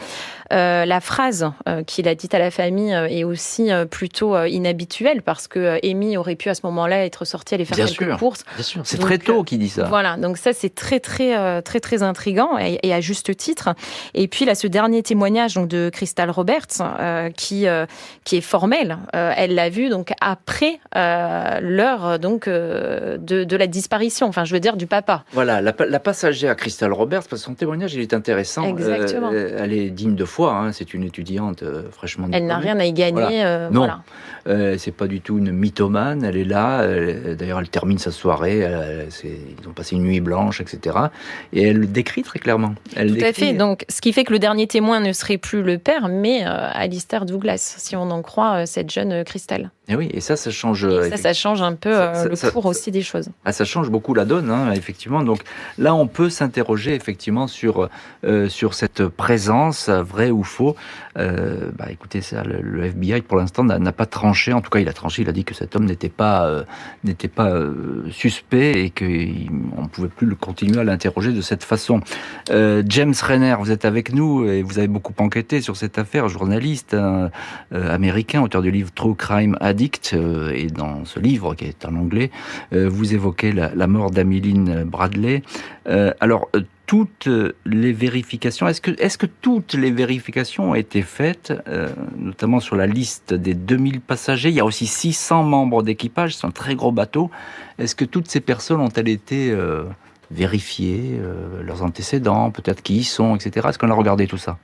La phrase qu'il a dite à la famille est aussi plutôt inhabituelle parce que Amy aurait pu à ce moment-là être sortie aller faire quelques courses. Bien sûr, c'est très tôt qu'il dit ça. Voilà, donc ça c'est très intriguant et à juste titre. Et puis là, ce dernier témoignage donc de Crystal Roberts qui est formel, elle l'a vu donc après l'heure donc de la disparition. Enfin, je veux dire du papa. Voilà, la passagère Crystal Roberts, parce que son témoignage il est intéressant. Exactement. Elle est digne de foi. Hein, c'est une étudiante fraîchement diplômée. Elle n'a rien à y gagner. Non, c'est pas du tout une mythomane. Elle est là. D'ailleurs, elle termine sa soirée. Ils ont passé une nuit blanche, etc. Et elle le décrit très clairement. Tout à fait. Donc, ce qui fait que le dernier témoin ne serait plus le père, mais Alistair Douglas, si on en croit cette jeune Crystal. Et oui, et ça change. Ça change un peu le cours aussi des choses. Ça change beaucoup la donne, hein, effectivement. Donc là, on peut s'interroger effectivement sur cette présence, vraie ou faux. Écoutez, ça, le FBI pour l'instant n'a pas tranché. En tout cas, il a tranché. Il a dit que cet homme n'était pas suspect et qu'on ne pouvait plus continuer à l'interroger de cette façon. James Renner, vous êtes avec nous et vous avez beaucoup enquêté sur cette affaire. Journaliste américain, auteur du livre True Crime Addict, et dans ce livre qui est en anglais, vous évoquez la mort d'Amy Lynn Bradley. Alors, toutes les vérifications, est-ce que toutes les vérifications ont été faites, notamment sur la liste des 2000 passagers? Il y a aussi 600 membres d'équipage, c'est un très gros bateau. Est-ce que toutes ces personnes ont-elles été vérifiées, leurs antécédents, peut-être qui y sont, etc. Est-ce qu'on a regardé tout ça?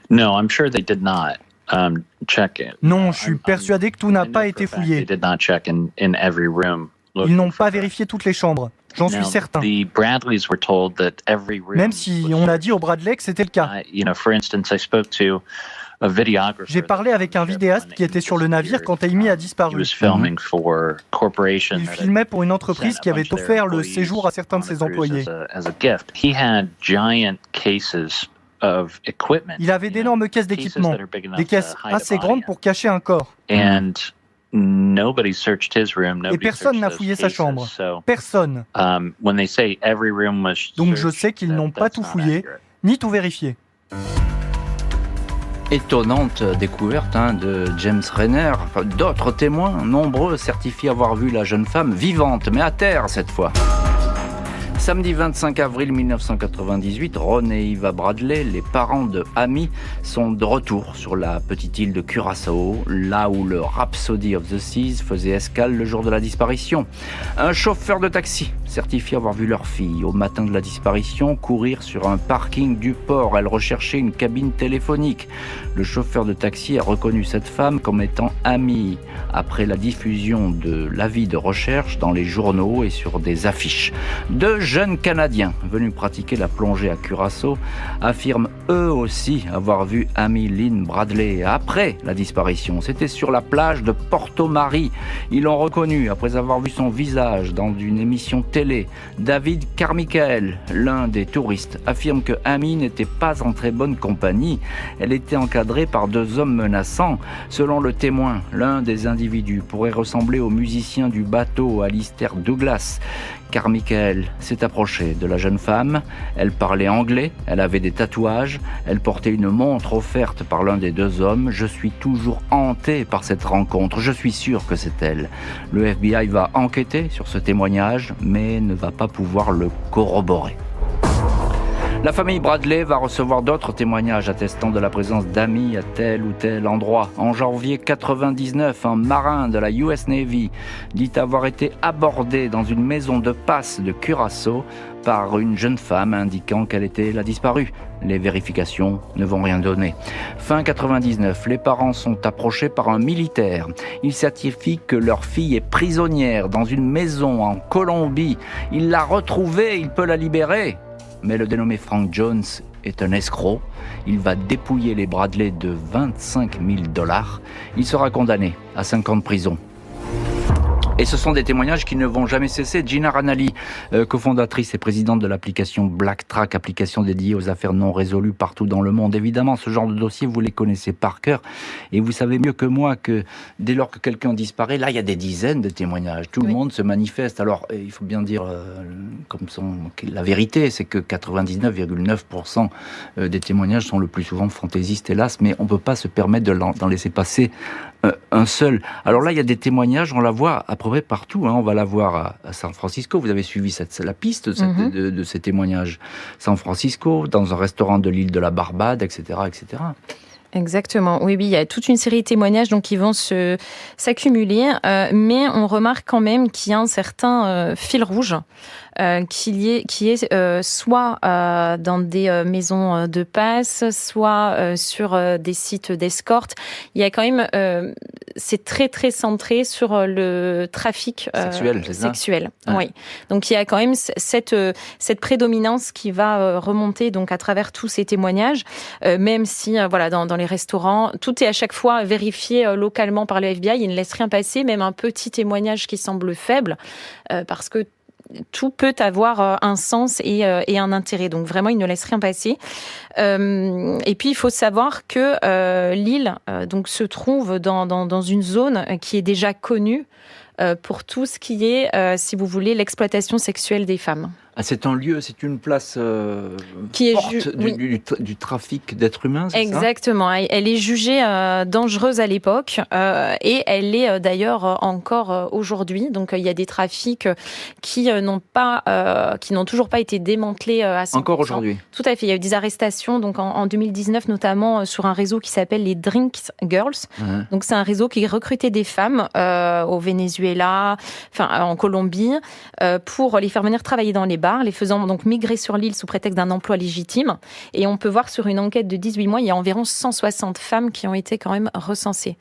No, I'm sure they did not. Non, je suis persuadé que tout n'a pas été fouillé. Ils n'ont pas vérifié toutes les chambres, j'en suis certain. Même si on a dit au Bradley que c'était le cas. J'ai parlé avec un vidéaste qui était sur le navire quand Amy a disparu. Il filmait pour une entreprise qui avait offert le séjour à certains de ses employés. Il avait d'énormes caisses d'équipement, des caisses assez grandes pour cacher un corps. Et personne n'a fouillé sa chambre. Personne. Donc je sais qu'ils n'ont pas tout fouillé, ni tout vérifié. Étonnante découverte de James Renner. D'autres témoins, nombreux, certifient avoir vu la jeune femme vivante, mais à terre cette fois. Samedi 25 avril 1998, Ron et Eva Bradley, les parents de Amy, sont de retour sur la petite île de Curaçao, là où le Rhapsody of the Seas faisait escale le jour de la disparition. Un chauffeur de taxi certifie avoir vu leur fille, au matin de la disparition, courir sur un parking du port. Elle recherchait une cabine téléphonique. Le chauffeur de taxi a reconnu cette femme comme étant Amy, après la diffusion de l'avis de recherche dans les journaux et sur des affiches. Deux jeunes Canadiens venus pratiquer la plongée à Curaçao affirment eux aussi avoir vu Amy Lynn Bradley après la disparition. C'était sur la plage de Porto Mari. Ils l'ont reconnu après avoir vu son visage dans une émission télé. David Carmichael, l'un des touristes, affirme que Amy n'était pas en très bonne compagnie. Elle était encadrée par deux hommes menaçants. Selon le témoin, l'un des individus pourrait ressembler au musicien du bateau Alistair Douglas. Carmichael s'est approché de la jeune femme. Elle parlait anglais, elle avait des tatouages, elle portait une montre offerte par l'un des deux hommes. Je suis toujours hanté par cette rencontre, je suis sûr que c'est elle. Le FBI va enquêter sur ce témoignage, mais ne va pas pouvoir le corroborer. La famille Bradley va recevoir d'autres témoignages attestant de la présence d'Amy à tel ou tel endroit. En janvier 99, un marin de la US Navy dit avoir été abordé dans une maison de passe de Curaçao par une jeune femme indiquant qu'elle était la disparue. Les vérifications ne vont rien donner. Fin 99, les parents sont approchés par un militaire. Il certifie que leur fille est prisonnière dans une maison en Colombie. Il l'a retrouvée, il peut la libérer. Mais le dénommé Frank Jones est un escroc. Il va dépouiller les Bradley de $25 000. Il sera condamné à 5 ans de prison. Et ce sont des témoignages qui ne vont jamais cesser. Gina Ranalli, cofondatrice et présidente de l'application BlackTrack, application dédiée aux affaires non résolues partout dans le monde. Évidemment, ce genre de dossier, vous les connaissez par cœur. Et vous savez mieux que moi que dès lors que quelqu'un disparaît, là, il y a des dizaines de témoignages. Tout le monde se manifeste. Alors, il faut bien dire, la vérité, c'est que 99,9% des témoignages sont le plus souvent fantaisistes, hélas. Mais on ne peut pas se permettre d'en laisser passer un seul. Alors là, il y a des témoignages, on la voit à peu près partout. On va la voir à San Francisco. Vous avez suivi la piste de ces témoignages. San Francisco, dans un restaurant de l'île de la Barbade, etc., etc. Exactement. Oui, il y a toute une série de témoignages qui vont s'accumuler, mais on remarque quand même qu'il y a un certain fil rouge qui est soit dans des maisons de passe, soit sur des sites d'escorte. Il y a quand même, c'est très très centré sur le trafic sexuel. Ah. Oui. Donc il y a quand même cette prédominance qui va remonter donc à travers tous ces témoignages, même si dans les restaurants, tout est à chaque fois vérifié localement par le FBI. Il ne laisse rien passer, même un petit témoignage qui semble faible, parce que tout peut avoir un sens et un intérêt. Donc vraiment, il ne laisse rien passer. Et puis, il faut savoir que l'île donc se trouve dans une zone qui est déjà connue pour tout ce qui est, si vous voulez, l'exploitation sexuelle des femmes. C'est un lieu, c'est une place qui forte du trafic d'êtres humains, c'est Exactement. ça ? Elle est jugée dangereuse à l'époque et elle l'est d'ailleurs encore aujourd'hui. Donc il y a des trafics qui n'ont toujours pas été démantelés à 100%. Encore aujourd'hui ? Tout à fait. Il y a eu des arrestations donc en 2019 notamment sur un réseau qui s'appelle les Drink Girls. Donc c'est un réseau qui recrutait des femmes au Venezuela, en Colombie, pour les faire venir travailler dans les bars, les faisant donc migrer sur l'île sous prétexte d'un emploi légitime. Et on peut voir sur une enquête de 18 mois, il y a environ 160 femmes qui ont été quand même recensées.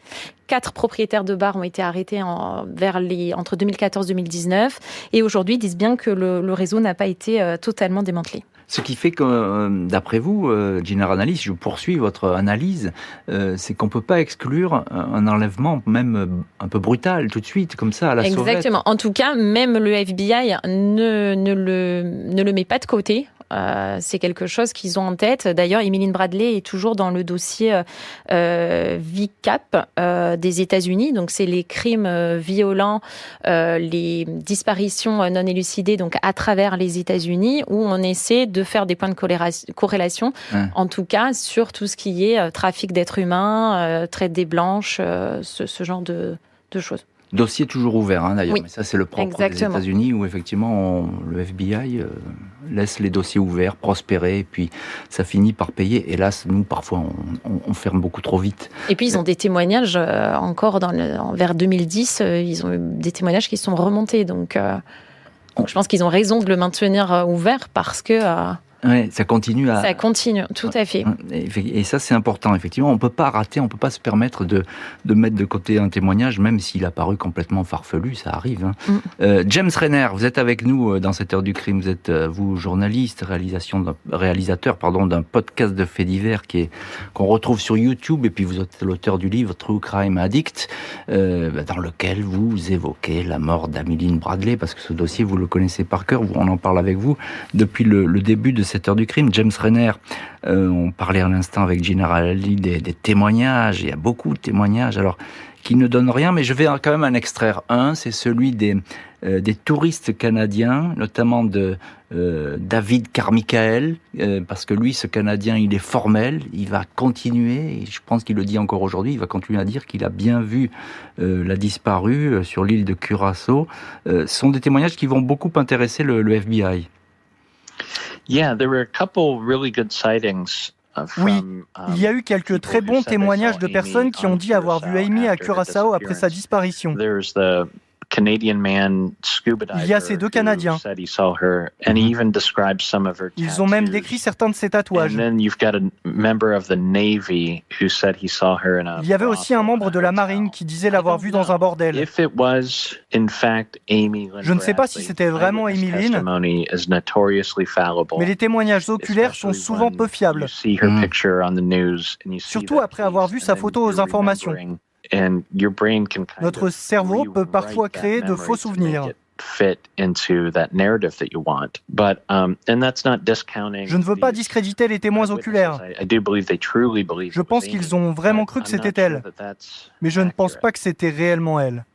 4 propriétaires de bars ont été arrêtés entre 2014 et 2019. Et aujourd'hui, ils disent bien que le réseau n'a pas été totalement démantelé. Ce qui fait que, d'après vous, Gina Ranalis, je poursuis votre analyse, c'est qu'on ne peut pas exclure un enlèvement même un peu brutal tout de suite, comme ça, à la sauvette. Exactement. En tout cas, même le FBI ne le met pas de côté. C'est quelque chose qu'ils ont en tête. D'ailleurs, Emeline Bradley est toujours dans le dossier VCAP des États-Unis. Donc, c'est les crimes violents, les disparitions non élucidées, donc à travers les États-Unis, où on essaie de faire des points de corrélation, en tout cas sur tout ce qui est trafic d'êtres humains, traite des blanches, ce genre de choses. Dossier toujours ouvert, d'ailleurs. Oui, mais ça, c'est le propre des États-Unis, où effectivement, le FBI laisse les dossiers ouverts, prospérer, et puis ça finit par payer. Hélas, nous, parfois, on ferme beaucoup trop vite. Et puis, ils ont des témoignages, encore vers 2010, ils ont eu des témoignages qui sont remontés. Donc je pense qu'ils ont raison de le maintenir ouvert parce que... Oui, ça continue. Ça continue, tout à fait. Et ça, c'est important, effectivement. On ne peut pas rater, on ne peut pas se permettre de mettre de côté un témoignage, même s'il a paru complètement farfelu, ça arrive. James Renner, vous êtes avec nous dans cette heure du crime. Vous êtes, vous, journaliste, réalisateur d'un podcast de faits divers qu'on retrouve sur YouTube, et puis vous êtes l'auteur du livre True Crime Addict, dans lequel vous évoquez la mort d'Emeline Bradley, parce que ce dossier, vous le connaissez par cœur, on en parle avec vous depuis le début de cette heure du crime. James Renner, on parlait à l'instant avec Gina Ranalis des témoignages, il y a beaucoup de témoignages, alors qui ne donnent rien, mais je vais quand même en extraire un, c'est celui des touristes canadiens, notamment de David Carmichael, parce que lui, ce Canadien, il est formel, il va continuer, et je pense qu'il le dit encore aujourd'hui, il va continuer à dire qu'il a bien vu la disparue sur l'île de Curaçao. Ce sont des témoignages qui vont beaucoup intéresser le FBI. Oui, il y a eu quelques très bons témoignages de personnes qui ont dit avoir vu Amy à Curaçao après sa disparition. Il y a ces 2 Canadiens. Ils ont même décrit certains de ses tatouages. Il y avait aussi un membre de la marine qui disait l'avoir vu dans un bordel. Je ne sais pas si c'était vraiment Emeline, mais les témoignages oculaires sont souvent peu fiables. Surtout après avoir vu sa photo aux informations. Notre cerveau peut parfois créer de faux souvenirs. Je ne veux pas discréditer les témoins oculaires. Je pense qu'ils ont vraiment cru que c'était elle. Mais je ne pense pas que c'était réellement elle.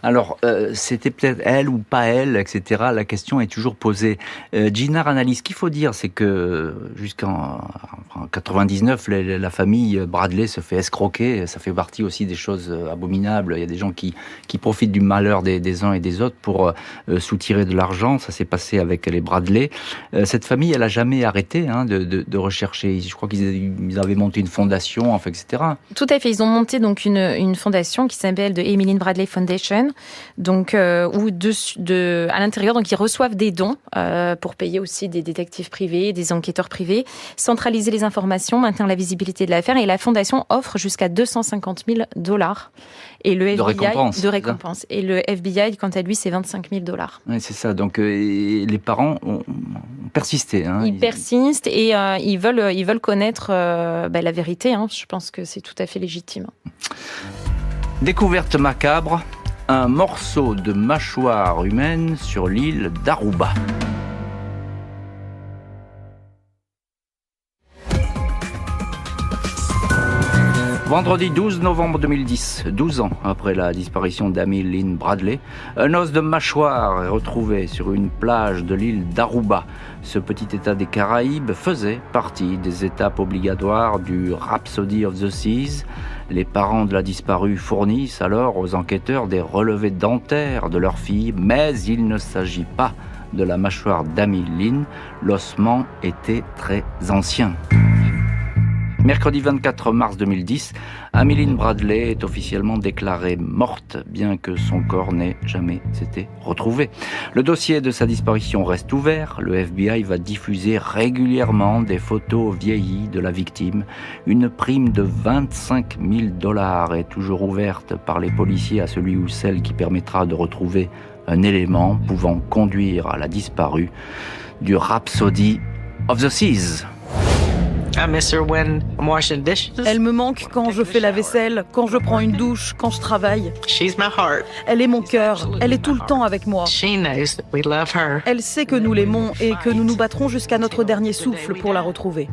Alors, c'était peut-être elle ou pas elle, etc. La question est toujours posée. Gina Ranalis, ce qu'il faut dire, c'est que jusqu'en 99, la famille Bradley se fait escroquer. Ça fait partie aussi des choses abominables. Il y a des gens qui profitent du malheur des uns et des autres pour soutirer de l'argent. Ça s'est passé avec les Bradley. Cette famille, elle n'a jamais arrêté de rechercher. Je crois qu'ils avaient monté une fondation, etc. Tout à fait. Ils ont monté donc une fondation qui s'appelle The Emeline Bradley Foundation, donc où à l'intérieur, donc ils reçoivent des dons pour payer aussi des détectives privés, des enquêteurs privés, centraliser les informations, maintenir la visibilité de l'affaire, et la fondation offre jusqu'à $250 000 et le FBI de récompense. Et le FBI, quant à lui, c'est $25 000. Oui, c'est ça. Donc les parents ont persisté. Ils persistent et ils veulent connaître la vérité. Je pense que c'est tout à fait légitime. Découverte macabre, un morceau de mâchoire humaine sur l'île d'Aruba. Vendredi 12 novembre 2010, 12 ans après la disparition d'Amy Lynn Bradley, un os de mâchoire est retrouvé sur une plage de l'île d'Aruba. Ce petit état des Caraïbes faisait partie des étapes obligatoires du Rhapsody of the Seas. Les parents de la disparue fournissent alors aux enquêteurs des relevés dentaires de leur fille, mais il ne s'agit pas de la mâchoire d'Amy Lynn. L'ossement était très ancien. Mercredi 24 mars 2010, Amy Lynn Bradley est officiellement déclarée morte, bien que son corps n'ait jamais été retrouvé. Le dossier de sa disparition reste ouvert. Le FBI va diffuser régulièrement des photos vieillies de la victime. Une prime de $25 000 est toujours ouverte par les policiers à celui ou celle qui permettra de retrouver un élément pouvant conduire à la disparue du Rhapsody of the Seas. Elle me manque quand je fais la vaisselle, quand je prends une douche, quand je travaille. Elle est mon cœur, elle est tout le temps avec moi. Elle sait que nous l'aimons et que nous nous battrons jusqu'à notre dernier souffle pour la retrouver.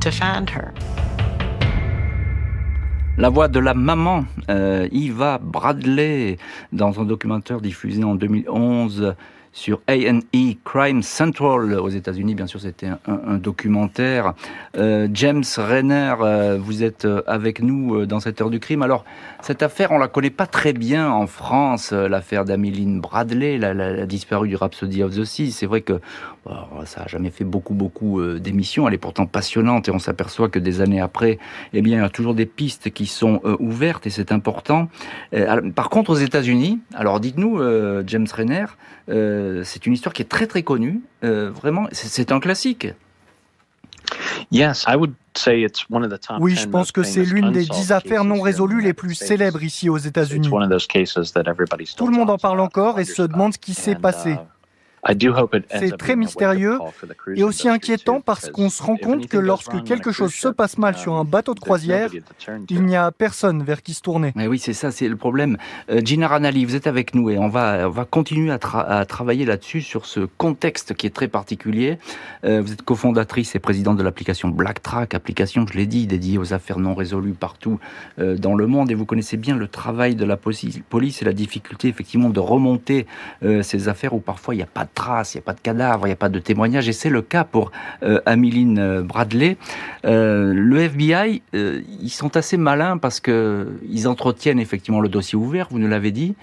La voix de la maman, Eva Bradley, dans un documentaire diffusé en 2011 sur A&E Crime Central aux États-Unis. Bien sûr, c'était un documentaire. James Renner, vous êtes avec nous dans cette heure du crime. Alors, cette affaire, on la connaît pas très bien en France, l'affaire d'Amy Lynn Bradley, la disparue du Rhapsody of the Seas. C'est vrai que ça a jamais fait beaucoup d'émissions. Elle est pourtant passionnante et on s'aperçoit que des années après, eh bien, il y a toujours des pistes qui sont ouvertes et c'est important. Par contre, aux États-Unis, alors dites-nous, James Renner, c'est une histoire qui est très très connue. Vraiment, c'est un classique. Oui, je pense que c'est l'une des 10 affaires non résolues les plus célèbres ici aux États-Unis. Tout le monde en parle encore et se demande ce qui s'est passé. C'est très mystérieux et aussi inquiétant parce qu'on se rend compte que lorsque quelque chose se passe mal sur un bateau de croisière, il n'y a personne vers qui se tourner. Mais oui, c'est ça, c'est le problème. Gina Ranalli, vous êtes avec nous et on va continuer à travailler là-dessus, sur ce contexte qui est très particulier. Vous êtes cofondatrice et présidente de l'application BlackTrack, application, je l'ai dit, dédiée aux affaires non résolues partout dans le monde, et vous connaissez bien le travail de la police et la difficulté effectivement de remonter ces affaires où parfois il n'y a pas de traces, il n'y a pas de cadavres, il n'y a pas de témoignages, et c'est le cas pour Amy Lynn Bradley. Le FBI, ils sont assez malins parce que ils entretiennent effectivement le dossier ouvert, vous nous l'avez dit,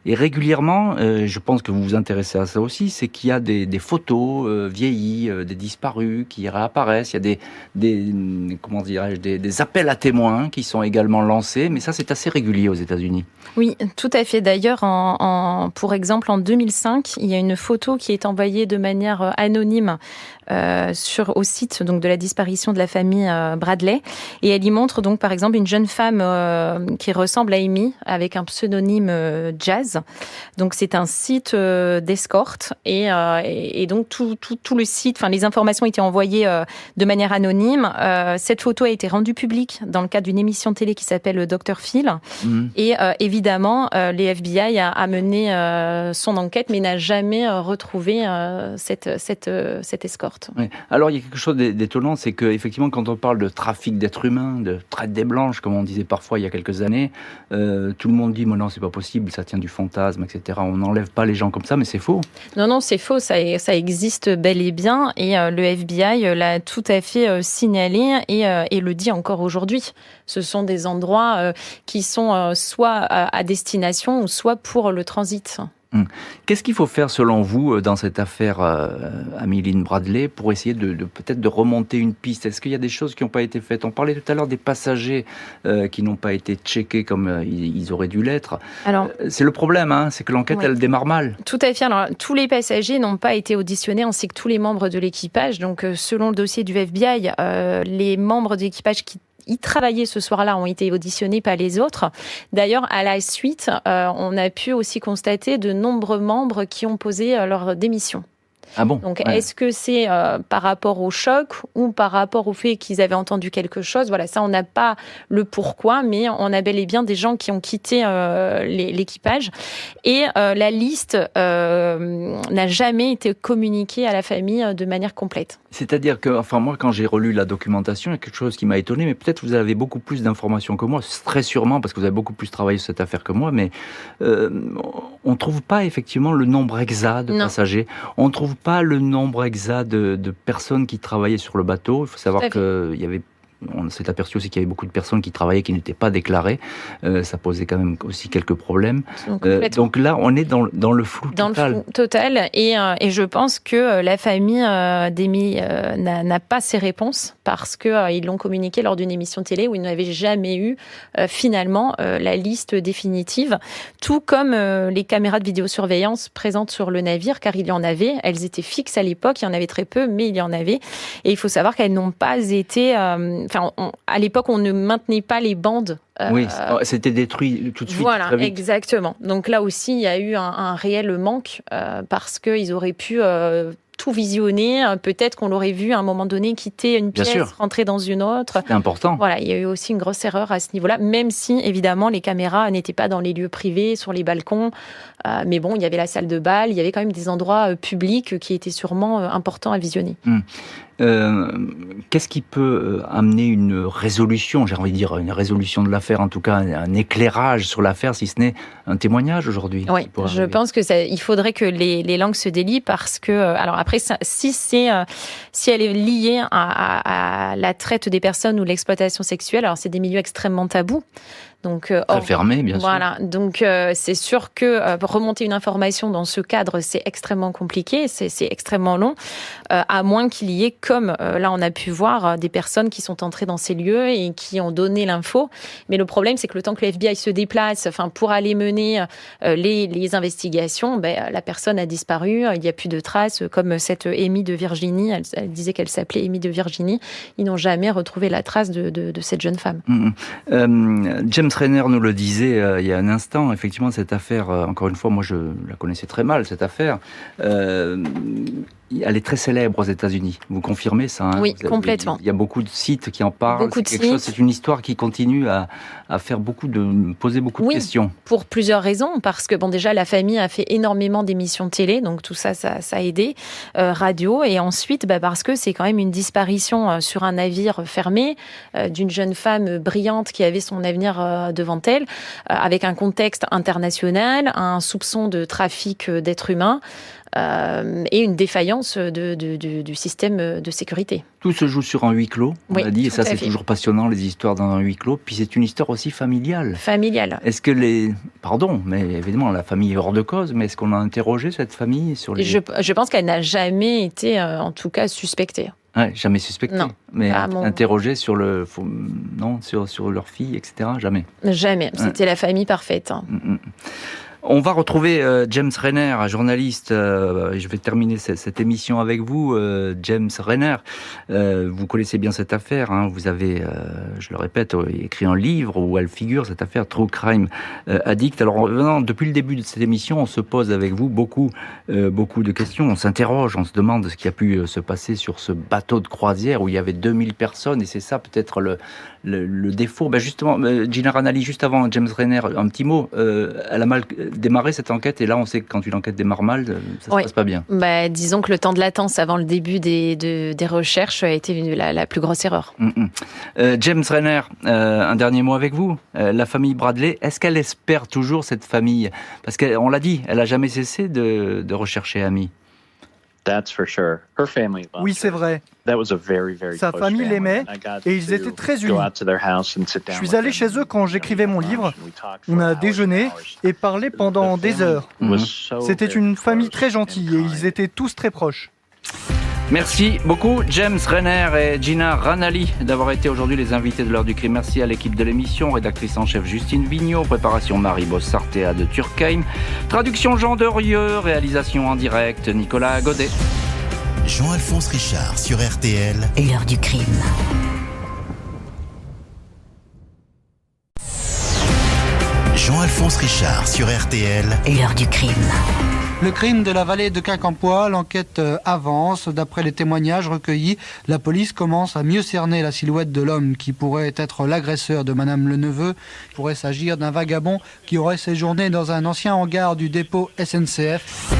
et régulièrement, je pense que vous vous intéressez à ça aussi, c'est qu'il y a des photos vieillies, des disparus qui réapparaissent, il y a des appels à témoins qui sont également lancés, mais ça c'est assez régulier aux États-Unis. Oui, tout à fait. D'ailleurs, pour exemple, en 2005, il y a une photo qui est envoyée de manière anonyme au site donc de la disparition de la famille Bradley, et elle y montre donc par exemple une jeune femme qui ressemble à Amy avec un pseudonyme Jazz. Donc c'est un site d'escorte et donc tout le site, enfin les informations ont été envoyées de manière anonyme. Cette photo a été rendue publique dans le cadre d'une émission télé qui s'appelle Dr Phil et évidemment les FBI a mené son enquête mais n'a jamais retrouvé cette escorte. Oui. Alors il y a quelque chose d'étonnant, c'est que effectivement quand on parle de trafic d'êtres humains, de traite des blanches, comme on disait parfois il y a quelques années, tout le monde dit mais non c'est pas possible, ça tient du fantasme, etc. On n'enlève pas les gens comme ça, mais c'est faux. Non, c'est faux, ça existe bel et bien, et le FBI l'a tout à fait signalé et le dit encore aujourd'hui. Ce sont des endroits qui sont soit à destination ou soit pour le transit. Qu'est-ce qu'il faut faire selon vous dans cette affaire Amy Lynn Bradley pour essayer peut-être de remonter une piste? Est-ce qu'il y a des choses qui n'ont pas été faites? On parlait tout à l'heure des passagers qui n'ont pas été checkés comme ils auraient dû l'être. Alors, c'est le problème, c'est que l'enquête elle démarre mal. Tout à fait. Alors, tous les passagers n'ont pas été auditionnés ainsi que tous les membres de l'équipage. Donc selon le dossier du FBI, les membres de l'équipage qui y travaillaient ce soir-là ont été auditionnés, pas les autres. D'ailleurs, à la suite, on a pu aussi constater de nombreux membres qui ont posé leur démission. Ah bon? Donc, est-ce que c'est par rapport au choc ou par rapport au fait qu'ils avaient entendu quelque chose? Voilà, ça, on n'a pas le pourquoi, mais on a bel et bien des gens qui ont quitté l'équipage. Et la liste n'a jamais été communiquée à la famille de manière complète. C'est-à-dire que, enfin moi, quand j'ai relu la documentation, il y a quelque chose qui m'a étonné, mais peut-être vous avez beaucoup plus d'informations que moi, très sûrement, parce que vous avez beaucoup plus travaillé sur cette affaire que moi, mais on ne trouve pas effectivement le nombre exact de passagers, on ne trouve pas le nombre exact de personnes qui travaillaient sur le bateau. Il faut savoir qu'il y avait... On s'est aperçu aussi qu'il y avait beaucoup de personnes qui travaillaient qui n'étaient pas déclarées. Ça posait quand même aussi quelques problèmes. Donc là, on est dans le flou total. Dans le flou total. Et je pense que la famille d'Amy n'a pas ces réponses parce qu'ils l'ont communiqué lors d'une émission télé où ils n'avaient jamais eu finalement la liste définitive. Tout comme les caméras de vidéosurveillance présentes sur le navire, car il y en avait. Elles étaient fixes à l'époque. Il y en avait très peu, mais il y en avait. Et il faut savoir qu'elles n'ont pas été... à l'époque, on ne maintenait pas les bandes. Oui, c'était détruit tout de suite. Voilà, très vite. Exactement. Donc là aussi, il y a eu un réel manque parce qu'ils auraient pu tout visionner. Peut-être qu'on l'aurait vu à un moment donné quitter une pièce, rentrer dans une autre. C'est important. Voilà, il y a eu aussi une grosse erreur à ce niveau-là, même si évidemment les caméras n'étaient pas dans les lieux privés, sur les balcons. Mais bon, il y avait la salle de bal, il y avait quand même des endroits publics qui étaient sûrement importants à visionner. Qu'est-ce qui peut amener une résolution, j'ai envie de dire une résolution de l'affaire, en tout cas un éclairage sur l'affaire, si ce n'est un témoignage aujourd'hui? Oui, je pense que il faudrait que les langues se délient parce que, alors après, si elle est liée à la traite des personnes ou l'exploitation sexuelle, alors c'est des milieux extrêmement tabous. Donc, très fermé, bien sûr. Voilà, donc c'est sûr que remonter une information dans ce cadre, c'est extrêmement compliqué, c'est extrêmement long, à moins qu'il y ait, comme là on a pu voir, des personnes qui sont entrées dans ces lieux et qui ont donné l'info. Mais le problème, c'est que le temps que le FBI se déplace, pour aller mener les investigations, la personne a disparu, il n'y a plus de traces, comme cette Amy de Virginie, elle disait qu'elle s'appelait Amy de Virginie, ils n'ont jamais retrouvé la trace de cette jeune femme. James Renner nous le disait il y a un instant, effectivement cette affaire, encore une fois, moi je la connaissais très mal, cette affaire, elle est très célèbre aux États-Unis. Vous confirmez ça? Oui, complètement. Il y a beaucoup de sites qui en parlent. C'est une histoire qui continue à poser beaucoup de questions. Pour plusieurs raisons. Parce que déjà la famille a fait énormément d'émissions télé, donc tout ça a aidé. Radio, et ensuite parce que c'est quand même une disparition sur un navire fermé d'une jeune femme brillante qui avait son avenir devant elle, avec un contexte international, un soupçon de trafic d'êtres humains. Et une défaillance du système de sécurité. Tout se joue sur un huis clos, on a dit, et ça c'est toujours passionnant, les histoires dans un huis clos. Puis c'est une histoire aussi familiale. Familiale. Est-ce que mais évidemment la famille est hors de cause, mais est-ce qu'on a interrogé cette famille sur les... Je pense qu'elle n'a jamais été, en tout cas, suspectée. Ouais, jamais suspectée. Non. Mais interrogée sur sur leur fille, etc. Jamais. Jamais. C'était la famille parfaite. On va retrouver James Renner, journaliste. Je vais terminer cette émission avec vous, James Renner. Vous connaissez bien cette affaire. Vous avez, je le répète, écrit un livre où elle figure, cette affaire True Crime Addict. Alors, depuis le début de cette émission, on se pose avec vous beaucoup de questions. On s'interroge, on se demande ce qui a pu se passer sur ce bateau de croisière où il y avait 2000 personnes. Et c'est ça peut-être le défaut. Justement, Gina Ranelli, juste avant James Renner, un petit mot. Elle a mal démarré cette enquête, et là on sait que quand une enquête démarre mal, ça se passe pas bien. Disons que le temps de latence avant le début des recherches a été la plus grosse erreur. James Renner, un dernier mot avec vous. La famille Bradley, est-ce qu'elle espère toujours cette famille? Parce qu'on l'a dit, elle a jamais cessé de rechercher Amy. Oui, c'est vrai. Sa famille l'aimait et ils étaient très unis. Je suis allé chez eux quand j'écrivais mon livre. On a déjeuné et parlé pendant des heures. C'était une famille très gentille et ils étaient tous très proches. Merci beaucoup James Renner et Gina Ranelli d'avoir été aujourd'hui les invités de l'heure du crime. Merci à l'équipe de l'émission, rédactrice en chef Justine Vignot, préparation Marie Bossartea de Turckheim, traduction Jean Derieux, réalisation en direct Nicolas Godet. Jean-Alphonse Richard sur RTL. L'heure du crime. Jean-Alphonse Richard sur RTL. L'heure du crime. Le crime de la vallée de Quincampoix, l'enquête avance. D'après les témoignages recueillis, la police commence à mieux cerner la silhouette de l'homme qui pourrait être l'agresseur de Madame Leneveu. Il pourrait s'agir d'un vagabond qui aurait séjourné dans un ancien hangar du dépôt SNCF.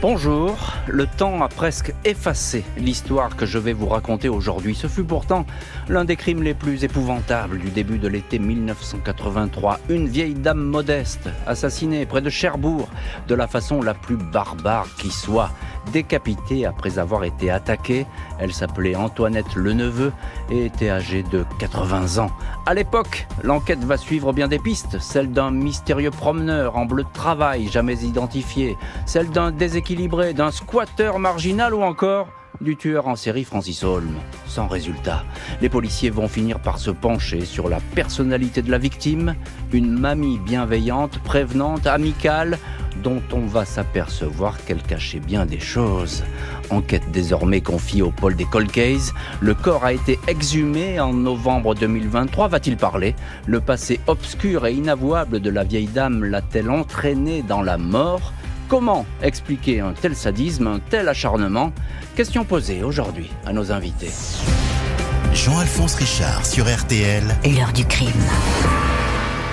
Bonjour, le temps a presque effacé l'histoire que je vais vous raconter aujourd'hui. Ce fut pourtant l'un des crimes les plus épouvantables du début de l'été 1983. Une vieille dame modeste, assassinée près de Cherbourg, de la façon la plus barbare qui soit. Décapitée après avoir été attaquée, elle s'appelait Antoinette Leneveu et était âgée de 80 ans. À l'époque, l'enquête va suivre bien des pistes, celle d'un mystérieux promeneur en bleu de travail jamais identifié, celle d'un déséquilibré, d'un squatteur marginal ou encore du tueur en série Francis Holm. Sans résultat, les policiers vont finir par se pencher sur la personnalité de la victime, une mamie bienveillante, prévenante, amicale, dont on va s'apercevoir qu'elle cachait bien des choses. Enquête désormais confiée au pôle des cold cases. Le corps a été exhumé en novembre 2023. Va-t-il parler ? Le passé obscur et inavouable de la vieille dame l'a-t-elle entraîné dans la mort ? Comment expliquer un tel sadisme, un tel acharnement ? Question posée aujourd'hui à nos invités. Jean-Alphonse Richard sur RTL. L'heure du crime.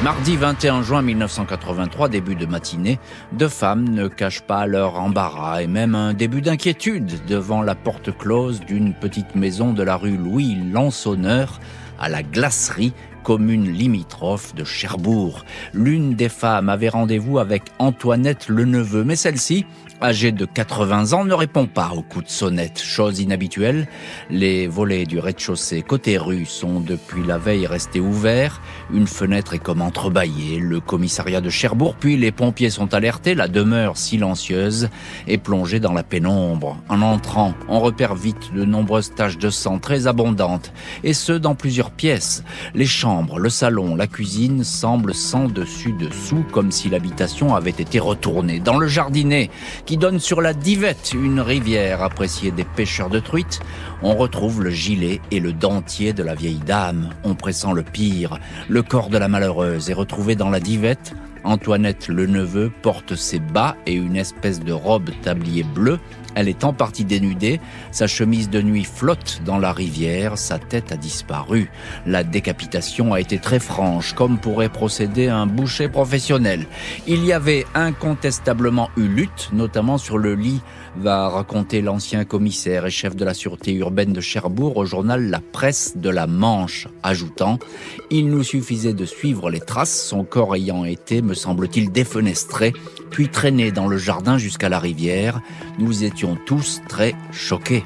Mardi 21 juin 1983, début de matinée, deux femmes ne cachent pas leur embarras et même un début d'inquiétude devant la porte close d'une petite maison de la rue Louis Lansonneur à la Glacerie, commune limitrophe de Cherbourg. L'une des femmes avait rendez-vous avec Antoinette Leneveu, mais celle-ci, âgée de 80 ans, ne répond pas au coup de sonnette. Chose inhabituelle, les volets du rez-de-chaussée côté rue sont depuis la veille restés ouverts. Une fenêtre est comme entrebâillée. Le commissariat de Cherbourg, puis les pompiers sont alertés. La demeure silencieuse est plongée dans la pénombre. En entrant, on repère vite de nombreuses taches de sang très abondantes, et ce dans plusieurs pièces. Les chambres, le salon, la cuisine semblent sans dessus-dessous, comme si l'habitation avait été retournée. Dans le jardinet, qui donne sur la Divette, une rivière appréciée des pêcheurs de truites, on retrouve le gilet et le dentier de la vieille dame. On pressent le pire. Le corps de la malheureuse est retrouvé dans la Divette. Antoinette Leneveu porte ses bas et une espèce de robe tablier bleu. Elle est en partie dénudée, sa chemise de nuit flotte dans la rivière, sa tête a disparu. La décapitation a été très franche, comme pourrait procéder un boucher professionnel. Il y avait incontestablement eu lutte, notamment sur le lit, va raconter l'ancien commissaire et chef de la sûreté urbaine de Cherbourg au journal La Presse de la Manche, ajoutant « Il nous suffisait de suivre les traces, son corps ayant été, me semble-t-il, défenestré, puis traîné dans le jardin jusqu'à la rivière. Nous étions tous très choqués. »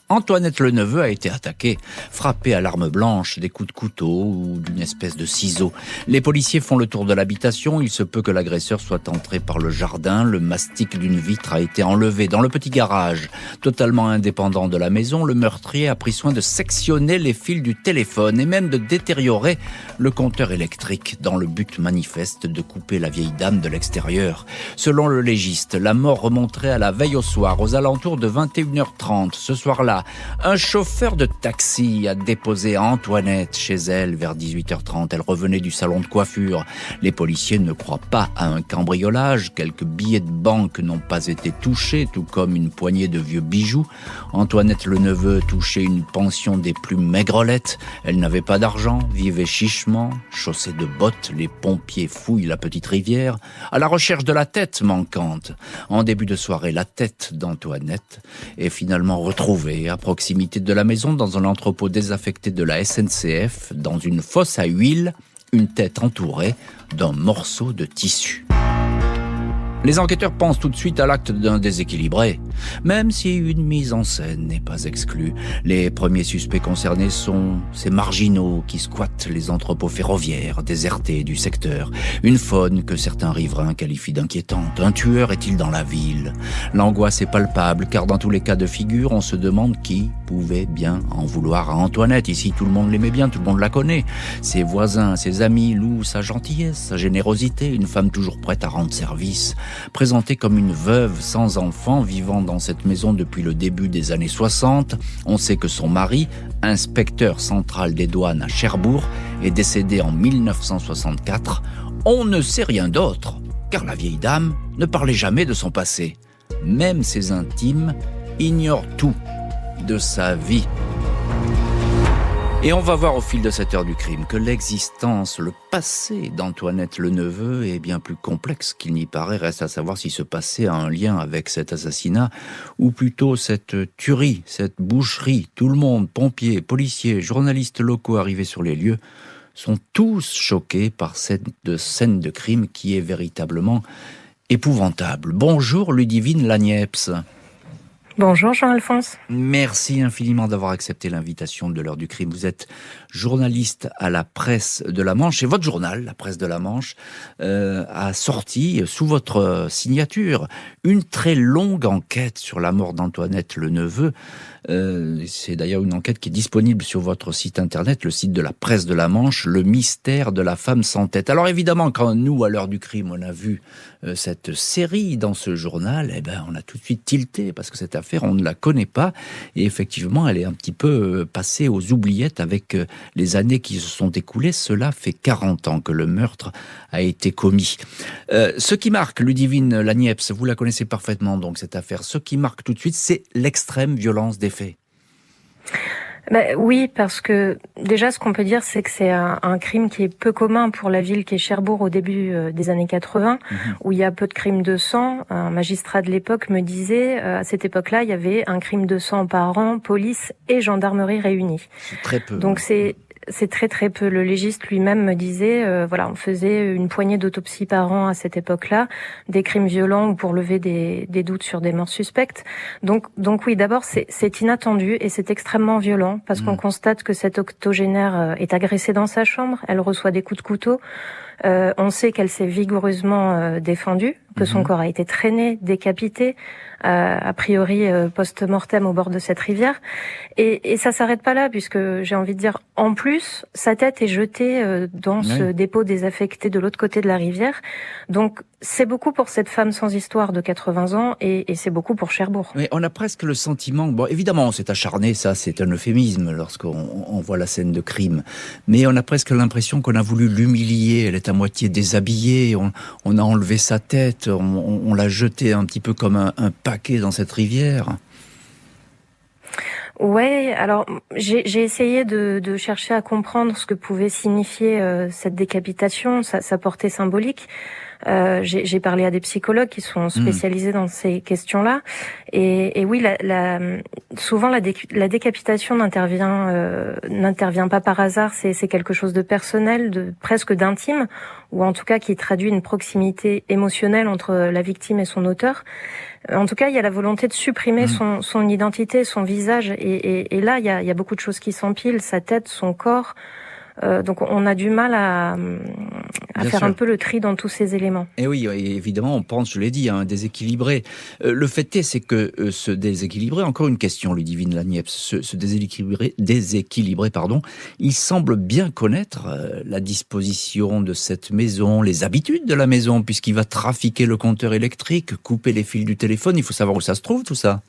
Antoinette Leneveu a été attaquée, frappée à l'arme blanche, des coups de couteau ou d'une espèce de ciseau. Les policiers font le tour de l'habitation. Il se peut que l'agresseur soit entré par le jardin. Le mastic d'une vitre a été enlevé dans le petit garage. Totalement indépendant de la maison, le meurtrier a pris soin de sectionner les fils du téléphone et même de détériorer le compteur électrique dans le but manifeste de couper la vieille dame de l'extérieur. Selon le légiste, la mort remonterait à la veille au soir, aux alentours de 21h30. Ce soir-là, un chauffeur de taxi a déposé Antoinette chez elle vers 18h30. Elle revenait du salon de coiffure. Les policiers ne croient pas à un cambriolage. Quelques billets de banque n'ont pas été touchés, tout comme une poignée de vieux bijoux. Antoinette Leneveu touchait une pension des plus maigrelettes. Elle n'avait pas d'argent, vivait chichement, chaussée de bottes. Les pompiers fouillent la petite rivière à la recherche de la tête manquante. En début de soirée, la tête d'Antoinette est finalement retrouvée à proximité de la maison, dans un entrepôt désaffecté de la SNCF, dans une fosse à huile, une tête entourée d'un morceau de tissu. Les enquêteurs pensent tout de suite à l'acte d'un déséquilibré, même si une mise en scène n'est pas exclue. Les premiers suspects concernés sont ces marginaux qui squattent les entrepôts ferroviaires désertés du secteur. Une faune que certains riverains qualifient d'inquiétante. Un tueur est-il dans la ville ? L'angoisse est palpable, car dans tous les cas de figure, on se demande qui pouvait bien en vouloir à Antoinette. Ici, tout le monde l'aimait bien, tout le monde la connaît. Ses voisins, ses amis louent sa gentillesse, sa générosité, une femme toujours prête à rendre service. Présentée comme une veuve sans enfant vivant dans cette maison depuis le début des années 60, on sait que son mari, inspecteur central des douanes à Cherbourg, est décédé en 1964. On ne sait rien d'autre, car la vieille dame ne parlait jamais de son passé. Même ses intimes ignorent tout de sa vie. Et on va voir au fil de cette heure du crime que l'existence, le passé d'Antoinette Leneveu est bien plus complexe qu'il n'y paraît. Reste à savoir si ce passé a un lien avec cet assassinat ou plutôt cette tuerie, cette boucherie. Tout le monde, pompiers, policiers, journalistes locaux arrivés sur les lieux, sont tous choqués par cette scène de crime qui est véritablement épouvantable. Bonjour Ludivine Lagneps. Bonjour Jean-Alphonse. Merci infiniment d'avoir accepté l'invitation de l'heure du crime. Vous êtes journaliste à la Presse de la Manche et votre journal, la Presse de la Manche, a sorti sous votre signature une très longue enquête sur la mort d'Antoinette Leneveu. C'est d'ailleurs une enquête qui est disponible sur votre site internet, le site de la Presse de la Manche, le mystère de la femme sans tête. Alors évidemment, quand nous, à l'heure du crime, on a vu cette série dans ce journal, on a tout de suite tilté parce que cette affaire, on ne la connaît pas et effectivement, elle est un petit peu passée aux oubliettes avec les années qui se sont écoulées. Cela fait 40 ans que le meurtre a été commis. Ce qui marque, Ludivine Lagneps, vous la connaissez parfaitement donc cette affaire, ce qui marque tout de suite, c'est l'extrême violence des faits. Oui, parce que déjà ce qu'on peut dire, c'est que c'est un crime qui est peu commun pour la ville qui est Cherbourg au début des années 80, où il y a peu de crimes de sang. Un magistrat de l'époque me disait, à cette époque-là, il y avait un crime de sang par an, police et gendarmerie réunis. C'est très peu. Donc c'est très très peu. Le légiste lui-même me disait, on faisait une poignée d'autopsies par an à cette époque-là, des crimes violents ou pour lever des doutes sur des morts suspectes. Donc oui, d'abord c'est inattendu et c'est extrêmement violent parce qu'on constate que cette octogénaire est agressée dans sa chambre, elle reçoit des coups de couteau. On sait qu'elle s'est vigoureusement défendue, que son corps a été traîné, décapité, a priori post-mortem au bord de cette rivière. Et ça s'arrête pas là, puisque j'ai envie de dire, en plus, sa tête est jetée dans ce dépôt désaffecté de l'autre côté de la rivière. Donc c'est beaucoup pour cette femme sans histoire de 80 ans et c'est beaucoup pour Cherbourg. Mais on a presque le sentiment, bon évidemment on s'est acharné, ça c'est un euphémisme lorsqu'on voit la scène de crime, mais on a presque l'impression qu'on a voulu l'humilier, elle est à moitié déshabillée, on a enlevé sa tête, on l'a jetée un petit peu comme un paquet dans cette rivière. Ouais, alors j'ai essayé de chercher à comprendre ce que pouvait signifier cette décapitation, sa portée symbolique. J'ai parlé à des psychologues qui sont spécialisés dans ces questions-là, et oui, souvent la décapitation n'intervient pas par hasard. C'est quelque chose de personnel, presque d'intime, ou en tout cas qui traduit une proximité émotionnelle entre la victime et son auteur. En tout cas, il y a la volonté de supprimer son identité, son visage, et là, il y a beaucoup de choses qui s'empilent, sa tête, son corps. Donc on a du mal à faire un peu le tri dans tous ces éléments. Et oui, évidemment, on pense, je l'ai dit, à un déséquilibré. Le fait est, c'est que ce déséquilibré, encore une question, Ludivine Lagneps, ce déséquilibré, il semble bien connaître la disposition de cette maison, les habitudes de la maison, puisqu'il va trafiquer le compteur électrique, couper les fils du téléphone. Il faut savoir où ça se trouve, tout ça.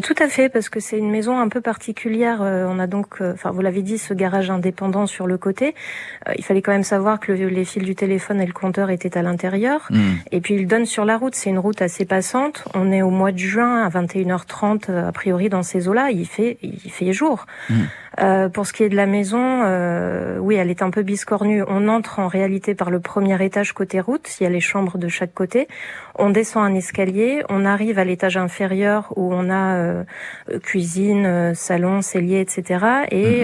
Tout à fait, parce que c'est une maison un peu particulière. On a donc, vous l'avez dit, ce garage indépendant sur le côté. Il fallait quand même savoir que les fils du téléphone et le compteur étaient à l'intérieur. Et puis il donne sur la route. C'est une route assez passante. On est au mois de juin à 21h30, a priori dans ces eaux-là. Il fait jour. Pour ce qui est de la maison, oui, elle est un peu biscornue. On entre en réalité par le premier étage côté route. Il y a les chambres de chaque côté. On descend un escalier. On arrive à l'étage inférieur où on a cuisine, salon, cellier, etc. Et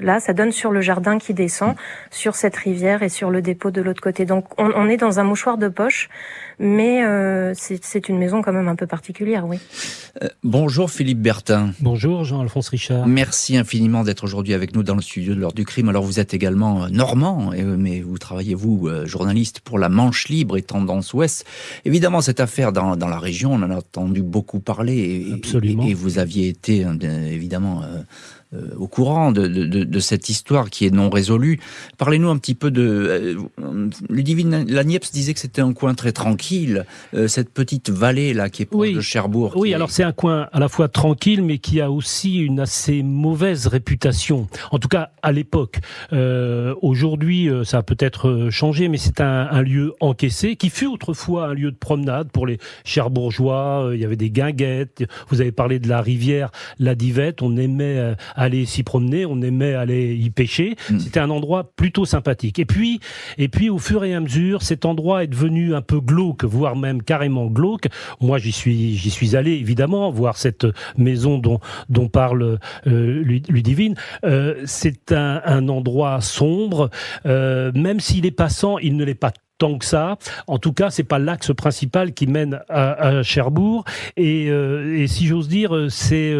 là, ça donne sur le jardin qui descend, sur cette rivière et sur le dépôt de l'autre côté. Donc, on est dans un mouchoir de poche, mais c'est une maison quand même un peu particulière, oui. Bonjour Philippe Bertin. Bonjour Jean-Alphonse Richard. Merci infiniment d'être aujourd'hui avec nous dans le studio de l'heure du crime. Alors vous êtes également normand, mais vous travaillez, journaliste pour la Manche Libre et Tendance Ouest. Évidemment, cette affaire dans la région, on en a entendu beaucoup parler. Absolument. Et vous aviez été évidemment au courant de cette histoire qui est non résolue. Parlez-nous un petit peu Ludivine Lagneps disait que c'était un coin très tranquille, cette petite vallée là qui est proche de Cherbourg. Oui, alors c'est un coin à la fois tranquille, mais qui a aussi une assez mauvaise réputation. En tout cas, à l'époque. Aujourd'hui, ça a peut-être changé, mais c'est un lieu encaissé, qui fut autrefois un lieu de promenade pour les Cherbourgeois. Il y avait des guinguettes. Vous avez parlé de la rivière, la Divette. On aimait aller s'y promener, on aimait aller y pêcher. C'était un endroit plutôt sympathique. Et puis, au fur et à mesure, cet endroit est devenu un peu glauque, voire même carrément glauque. Moi, j'y suis allé, évidemment, voir cette maison dont parle Ludivine. C'est un endroit sombre, même s'il est passant, il ne l'est pas tant que ça. En tout cas, c'est pas l'axe principal qui mène à Cherbourg. Et si j'ose dire, c'est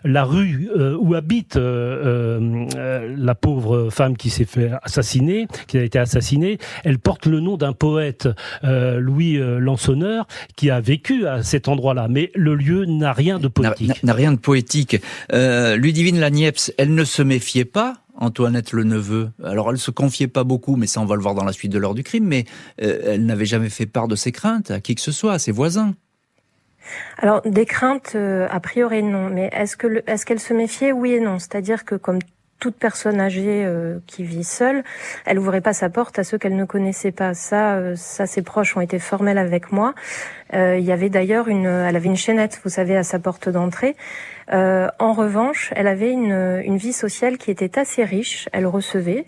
la rue où habite la pauvre femme qui s'est fait assassiner, qui a été assassinée. Elle porte le nom d'un poète, Louis Lansonneur, qui a vécu à cet endroit-là. Mais le lieu n'a rien de poétique. N'a rien de poétique. Ludivine Laniepce, elle ne se méfiait pas, Antoinette Le Neveu. Alors elle se confiait pas beaucoup, mais ça on va le voir dans la suite de l'heure du crime, mais elle n'avait jamais fait part de ses craintes à qui que ce soit, à ses voisins. Alors des craintes, a priori non, mais est-ce qu'elle se méfiait? Oui et non, c'est-à-dire que comme toute personne âgée qui vit seule, elle ouvrait pas sa porte à ceux qu'elle ne connaissait pas. Ça, ses proches ont été formels avec moi. Il y avait d'ailleurs elle avait une chaînette, vous savez, à sa porte d'entrée. En revanche, elle avait une vie sociale qui était assez riche. Elle recevait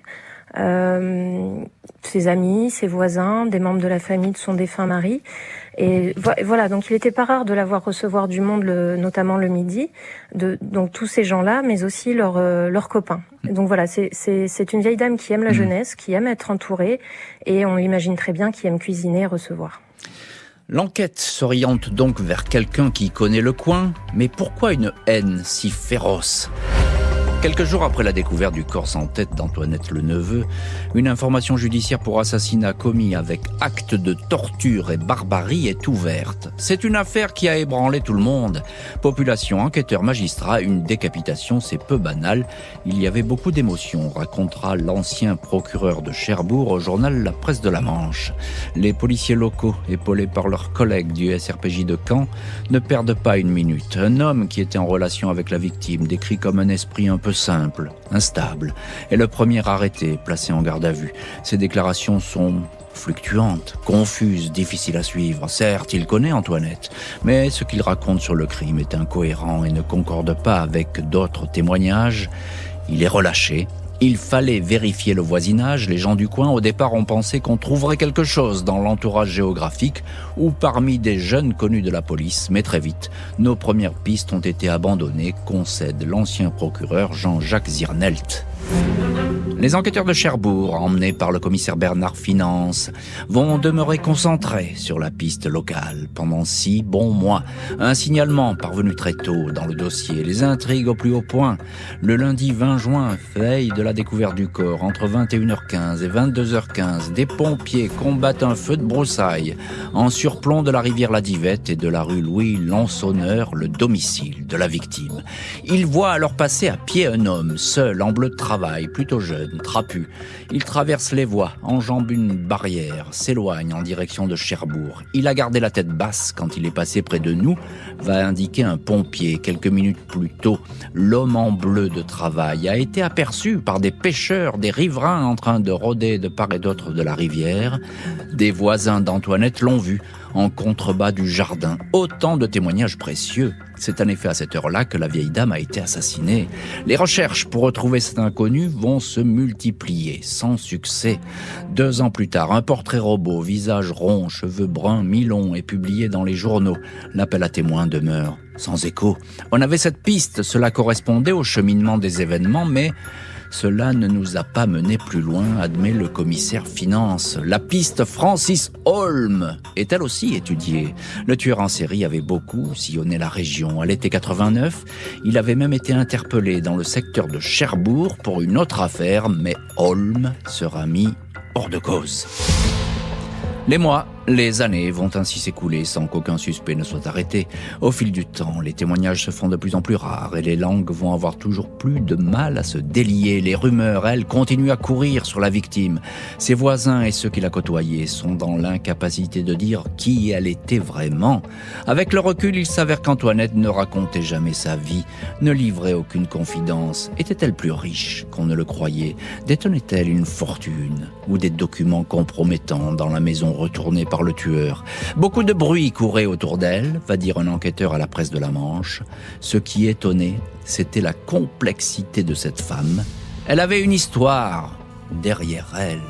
ses amis, ses voisins, des membres de la famille de son défunt mari. Et voilà, donc il n'était pas rare de la voir recevoir du monde, notamment le midi, donc tous ces gens-là, mais aussi leurs copains. Donc voilà, c'est une vieille dame qui aime la jeunesse, qui aime être entourée, et on l'imagine très bien, qui aime cuisiner et recevoir. L'enquête s'oriente donc vers quelqu'un qui connaît le coin, mais pourquoi une haine si féroce ? Quelques jours après la découverte du corps sans tête d'Antoinette Le Neveu, une information judiciaire pour assassinat commis avec acte de torture et barbarie est ouverte. C'est une affaire qui a ébranlé tout le monde. Population, enquêteurs, magistrats, une décapitation, c'est peu banal. Il y avait beaucoup d'émotions, racontera l'ancien procureur de Cherbourg au journal La Presse de la Manche. Les policiers locaux, épaulés par leurs collègues du SRPJ de Caen, ne perdent pas une minute. Un homme qui était en relation avec la victime, décrit comme un esprit un peu simple, instable, est le premier arrêté, placé en garde à vue. Ses déclarations sont fluctuantes, confuses, difficiles à suivre. Certes, il connaît Antoinette, mais ce qu'il raconte sur le crime est incohérent et ne concorde pas avec d'autres témoignages. Il est relâché. Il fallait vérifier le voisinage. Les gens du coin, au départ, ont pensé qu'on trouverait quelque chose dans l'entourage géographique ou parmi des jeunes connus de la police. Mais très vite, nos premières pistes ont été abandonnées, concède l'ancien procureur Jean-Jacques Zirnelt. Les enquêteurs de Cherbourg, emmenés par le commissaire Bernard Finance, vont demeurer concentrés sur la piste locale pendant 6 bons mois. Un signalement parvenu très tôt dans le dossier, les intrigues au plus haut point. Le lundi 20 juin, veille de la découverte du corps, entre 21h15 et 22h15, des pompiers combattent un feu de broussailles en surplomb de la rivière La Divette et de la rue Louis Lansonneur, le domicile de la victime. Ils voient alors passer à pied un homme, seul, en bleu de travail, plutôt jeune, trapu. Il traverse les voies, enjambe une barrière, s'éloigne en direction de Cherbourg. Il a gardé la tête basse quand il est passé près de nous, va indiquer un pompier. Quelques minutes plus tôt, l'homme en bleu de travail a été aperçu par des pêcheurs, des riverains en train de rôder de part et d'autre de la rivière. Des voisins d'Antoinette l'ont vu en contrebas du jardin. Autant de témoignages précieux. C'est en effet à cette heure-là que la vieille dame a été assassinée. Les recherches pour retrouver cet inconnu vont se multiplier, sans succès. 2 ans plus tard, un portrait robot, visage rond, cheveux bruns, mi-longs, est publié dans les journaux. L'appel à témoins demeure sans écho. On avait cette piste, cela correspondait au cheminement des événements, mais cela ne nous a pas mené plus loin, admet le commissaire Finance. La piste Francis Holm est elle aussi étudiée. Le tueur en série avait beaucoup sillonné la région. À l'été 89, il avait même été interpellé dans le secteur de Cherbourg pour une autre affaire, mais Holm sera mis hors de cause. Les mois, les années vont ainsi s'écouler sans qu'aucun suspect ne soit arrêté. Au fil du temps, les témoignages se font de plus en plus rares et les langues vont avoir toujours plus de mal à se délier. Les rumeurs, elles, continuent à courir sur la victime. Ses voisins et ceux qui la côtoyaient sont dans l'incapacité de dire qui elle était vraiment. Avec le recul, il s'avère qu'Antoinette ne racontait jamais sa vie, ne livrait aucune confidence. Était-elle plus riche qu'on ne le croyait? Détenait-elle une fortune ou des documents compromettants dans la maison retournée par par le tueur. Beaucoup de bruit courait autour d'elle, va dire un enquêteur à la presse de la Manche. Ce qui étonnait, c'était la complexité de cette femme. Elle avait une histoire derrière elle.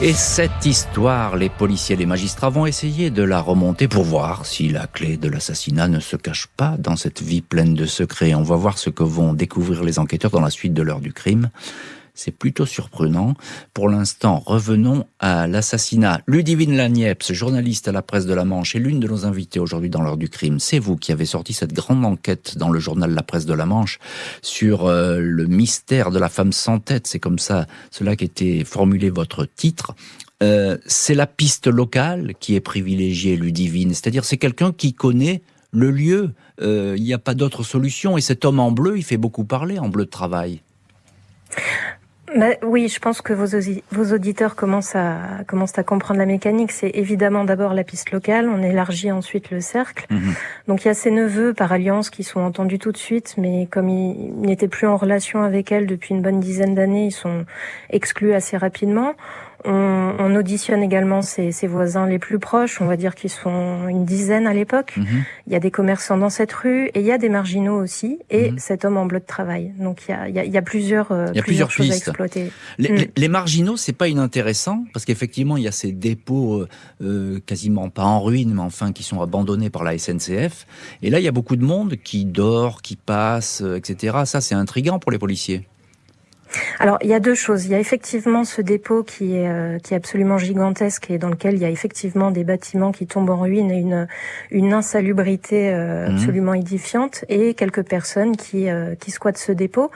Et cette histoire, les policiers et les magistrats vont essayer de la remonter pour voir si la clé de l'assassinat ne se cache pas dans cette vie pleine de secrets. On va voir ce que vont découvrir les enquêteurs dans la suite de l'heure du crime. C'est plutôt surprenant. Pour l'instant, revenons à l'assassinat. Ludivine Laniepce, journaliste à la presse de la Manche, est l'une de nos invités aujourd'hui dans l'heure du crime. C'est vous qui avez sorti cette grande enquête dans le journal La Presse de la Manche sur le mystère de la femme sans tête. C'est comme ça, cela qu'était formulé votre titre. C'est la piste locale qui est privilégiée, Ludivine. C'est-à-dire, c'est quelqu'un qui connaît le lieu. Il n'y a pas d'autre solution. Et cet homme en bleu, il fait beaucoup parler, en bleu de travail. Oui, je pense que vos auditeurs commencent à comprendre la mécanique. C'est évidemment d'abord la piste locale, on élargit ensuite le cercle. Donc il y a ses neveux par alliance qui sont entendus tout de suite, mais comme ils n'étaient plus en relation avec elle depuis une bonne dizaine d'années, ils sont exclus assez rapidement. On auditionne également ses voisins les plus proches, on va dire qu'ils sont une dizaine à l'époque. Il y a des commerçants dans cette rue et il y a des marginaux aussi et cet homme en bleu de travail. Donc il y a plusieurs choses à exploiter. Les marginaux, c'est pas inintéressant parce qu'effectivement il y a ces dépôts quasiment pas en ruine, mais enfin qui sont abandonnés par la SNCF. Et là il y a beaucoup de monde qui dort, qui passe, etc. Ça c'est intriguant pour les policiers. Alors, il y a deux choses. Il y a effectivement ce dépôt qui est absolument gigantesque et dans lequel il y a effectivement des bâtiments qui tombent en ruine et une insalubrité absolument édifiante et quelques personnes qui squattent ce dépôt.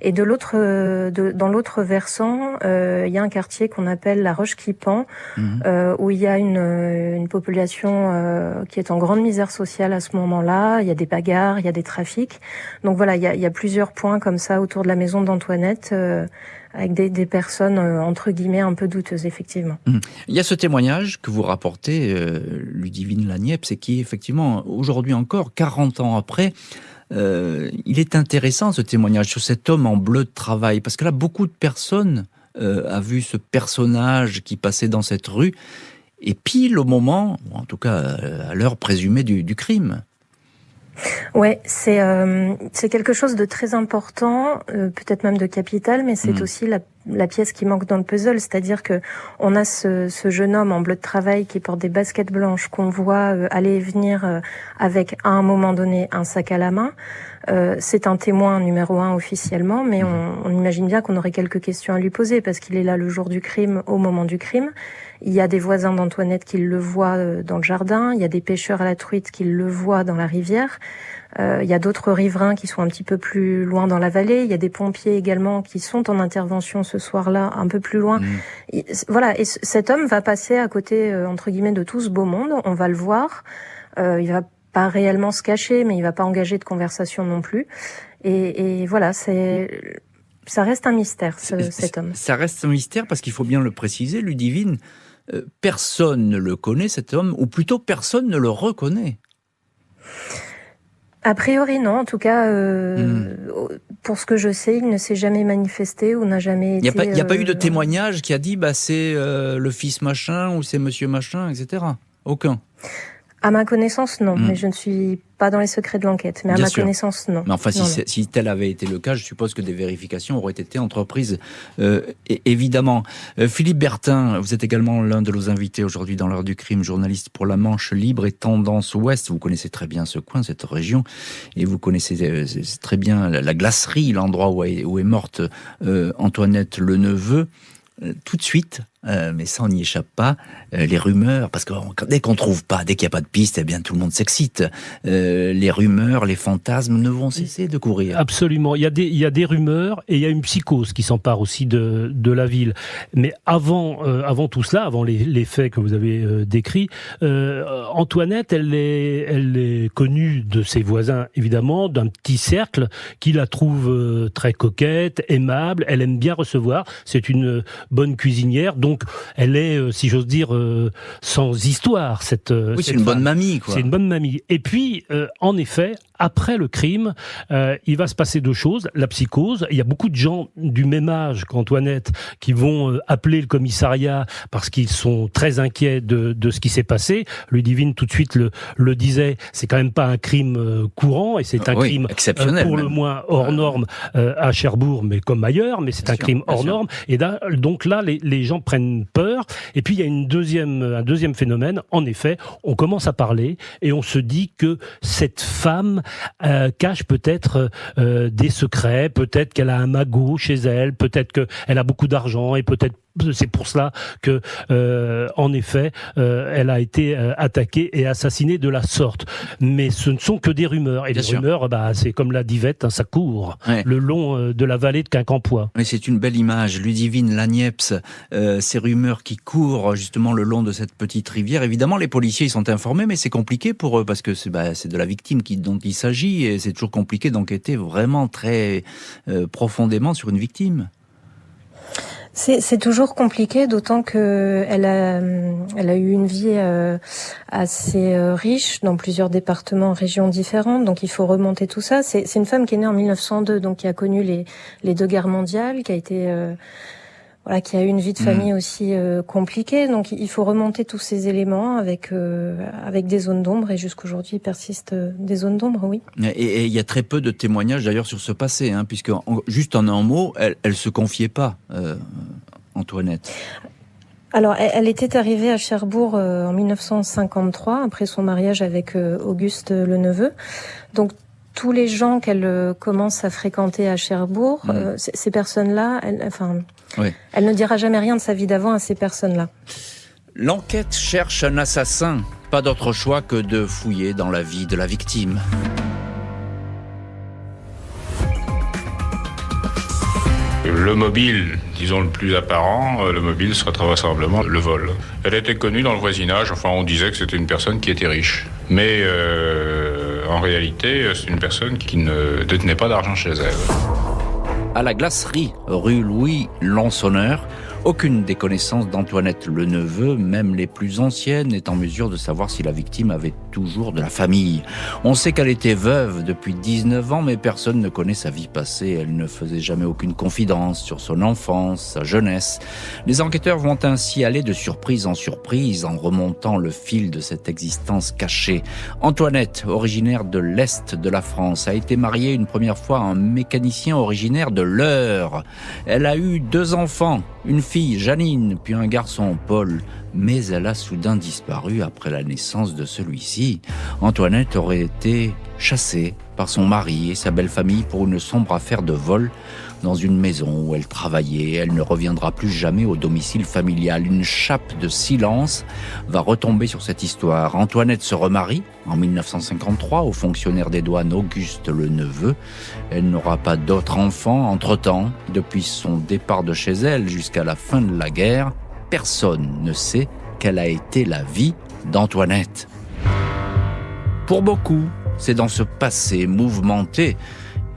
Et dans l'autre versant, il y a un quartier qu'on appelle la Roche-qui-Pend, où il y a une population qui est en grande misère sociale à ce moment-là. Il y a des bagarres, il y a des trafics. Donc voilà, il y a plusieurs points comme ça autour de la maison d'Antoinette. Avec des personnes, entre guillemets, un peu douteuses, effectivement. Il y a ce témoignage que vous rapportez, Ludivine Laniepce, et qui, effectivement, aujourd'hui encore, 40 ans après, il est intéressant, ce témoignage, sur cet homme en bleu de travail, parce que là, beaucoup de personnes a vu ce personnage qui passait dans cette rue, et pile au moment, ou en tout cas à l'heure présumée du crime. Ouais, c'est quelque chose de très important, peut-être même de capital, mais c'est aussi la pièce qui manque dans le puzzle, c'est-à-dire que on a ce jeune homme en bleu de travail qui porte des baskets blanches qu'on voit aller et venir avec à un moment donné un sac à la main. C'est un témoin numéro 1 officiellement, mais on imagine bien qu'on aurait quelques questions à lui poser parce qu'il est là le jour du crime, au moment du crime. Il y a des voisins d'Antoinette qui le voient dans le jardin, il y a des pêcheurs à la truite qui le voient dans la rivière. Il y a d'autres riverains qui sont un petit peu plus loin dans la vallée. Il y a des pompiers également qui sont en intervention ce soir-là, un peu plus loin. Voilà, et cet homme va passer à côté, entre guillemets, de tout ce beau monde. On va le voir. Il va pas réellement se cacher, mais il va pas engager de conversation non plus. Et voilà, ça reste un mystère, cet homme. Ça reste un mystère parce qu'il faut bien le préciser, Ludivine. Personne ne le connaît, cet homme, ou plutôt personne ne le reconnaît. A priori, non. En tout cas, pour ce que je sais, il ne s'est jamais manifesté ou n'a jamais été... Il n'y a pas eu de témoignage qui a dit c'est le fils machin ou c'est monsieur machin, etc. Aucun. À ma connaissance, non. Mais je ne suis pas dans les secrets de l'enquête. Mais à ma connaissance, non. Mais enfin, si tel avait été le cas, je suppose que des vérifications auraient été entreprises, évidemment. Philippe Bertin, vous êtes également l'un de nos invités aujourd'hui dans l'heure du crime, journaliste pour La Manche Libre et Tendance Ouest. Vous connaissez très bien ce coin, cette région, et vous connaissez très bien la glacerie, l'endroit où est morte Antoinette Le Neveu. Tout de suite, mais ça on n'y échappe pas, les rumeurs, parce que dès qu'on trouve pas, dès qu'il n'y a pas de piste, eh bien tout le monde s'excite. Les rumeurs, les fantasmes ne vont cesser de courir. Absolument, il y a des rumeurs et il y a une psychose qui s'empare aussi de la ville. Mais avant tout cela, avant les faits que vous avez décrits, Antoinette, elle est connue de ses voisins, évidemment, d'un petit cercle qui la trouve très coquette, aimable, elle aime bien recevoir, c'est une bonne cuisinière, donc elle est, si j'ose dire, sans histoire. Oui, c'est une bonne mamie, quoi. C'est une bonne mamie. Et puis, en effet, après le crime, il va se passer deux choses. La psychose. Il y a beaucoup de gens du même âge qu'Antoinette qui vont appeler le commissariat parce qu'ils sont très inquiets de ce qui s'est passé. Ludivine tout de suite le disait, c'est quand même pas un crime courant et c'est un crime exceptionnel, pour le moins hors norme à Cherbourg, mais comme ailleurs, mais c'est un crime hors norme. Et donc là, les gens prennent peur. Et puis il y a un deuxième phénomène. En effet, on commence à parler et on se dit que cette femme cache peut-être des secrets, peut-être qu'elle a un magot chez elle, peut-être qu'elle a beaucoup d'argent et peut-être c'est pour cela que, en effet, elle a été attaquée et assassinée de la sorte. Mais ce ne sont que des rumeurs. Et les rumeurs, c'est comme la divette, ça court le long de la vallée de Quincampoix. Mais c'est une belle image. Ludivine Laniepce, ces rumeurs qui courent justement le long de cette petite rivière. Évidemment, les policiers ils sont informés, mais c'est compliqué pour eux parce que c'est de la victime dont il s'agit et c'est toujours compliqué d'enquêter vraiment très profondément sur une victime. C'est toujours compliqué, d'autant que elle a eu une vie assez riche dans plusieurs départements, régions différentes. Donc il faut remonter tout ça. C'est une femme qui est née en 1902, donc qui a connu les deux guerres mondiales, qui a été qui a eu une vie de famille aussi compliquée. Donc il faut remonter tous ces éléments avec des zones d'ombre, et jusqu'aujourd'hui il persiste des zones d'ombre, oui. Et il y a très peu de témoignages d'ailleurs sur ce passé, puisque juste en un mot, elle se confiait pas, Antoinette. Alors, elle était arrivée à Cherbourg en 1953, après son mariage avec Auguste le Neveu. Donc tous les gens qu'elle commence à fréquenter à Cherbourg, ces personnes-là, elle ne dira jamais rien de sa vie d'avant à ces personnes-là. L'enquête cherche un assassin. Pas d'autre choix que de fouiller dans la vie de la victime. Le mobile, disons le plus apparent, le mobile serait très vraisemblablement le vol. Elle était connue dans le voisinage, on disait que c'était une personne qui était riche. Mais en réalité, c'est une personne qui ne détenait pas d'argent chez elle. À la glacerie, rue Louis Lansonneur, aucune des connaissances d'Antoinette le Neveu, même les plus anciennes, n'est en mesure de savoir si la victime avait toujours de la famille. On sait qu'elle était veuve depuis 19 ans, mais personne ne connaît sa vie passée. Elle ne faisait jamais aucune confidence sur son enfance, sa jeunesse. Les enquêteurs vont ainsi aller de surprise en surprise en remontant le fil de cette existence cachée. Antoinette, originaire de l'Est de la France, a été mariée une première fois à un mécanicien originaire de l'Eure. Elle a eu 2 enfants, une fille, Janine, puis un garçon, Paul. Mais elle a soudain disparu après la naissance de celui-ci. Antoinette aurait été chassée par son mari et sa belle famille pour une sombre affaire de vol dans une maison où elle travaillait. Elle ne reviendra plus jamais au domicile familial. Une chape de silence va retomber sur cette histoire. Antoinette se remarie en 1953 au fonctionnaire des douanes Auguste le Neveu. Elle n'aura pas d'autres enfants. Entre-temps, depuis son départ de chez elle jusqu'à la fin de la guerre, personne ne sait quelle a été la vie d'Antoinette. Pour beaucoup, c'est dans ce passé mouvementé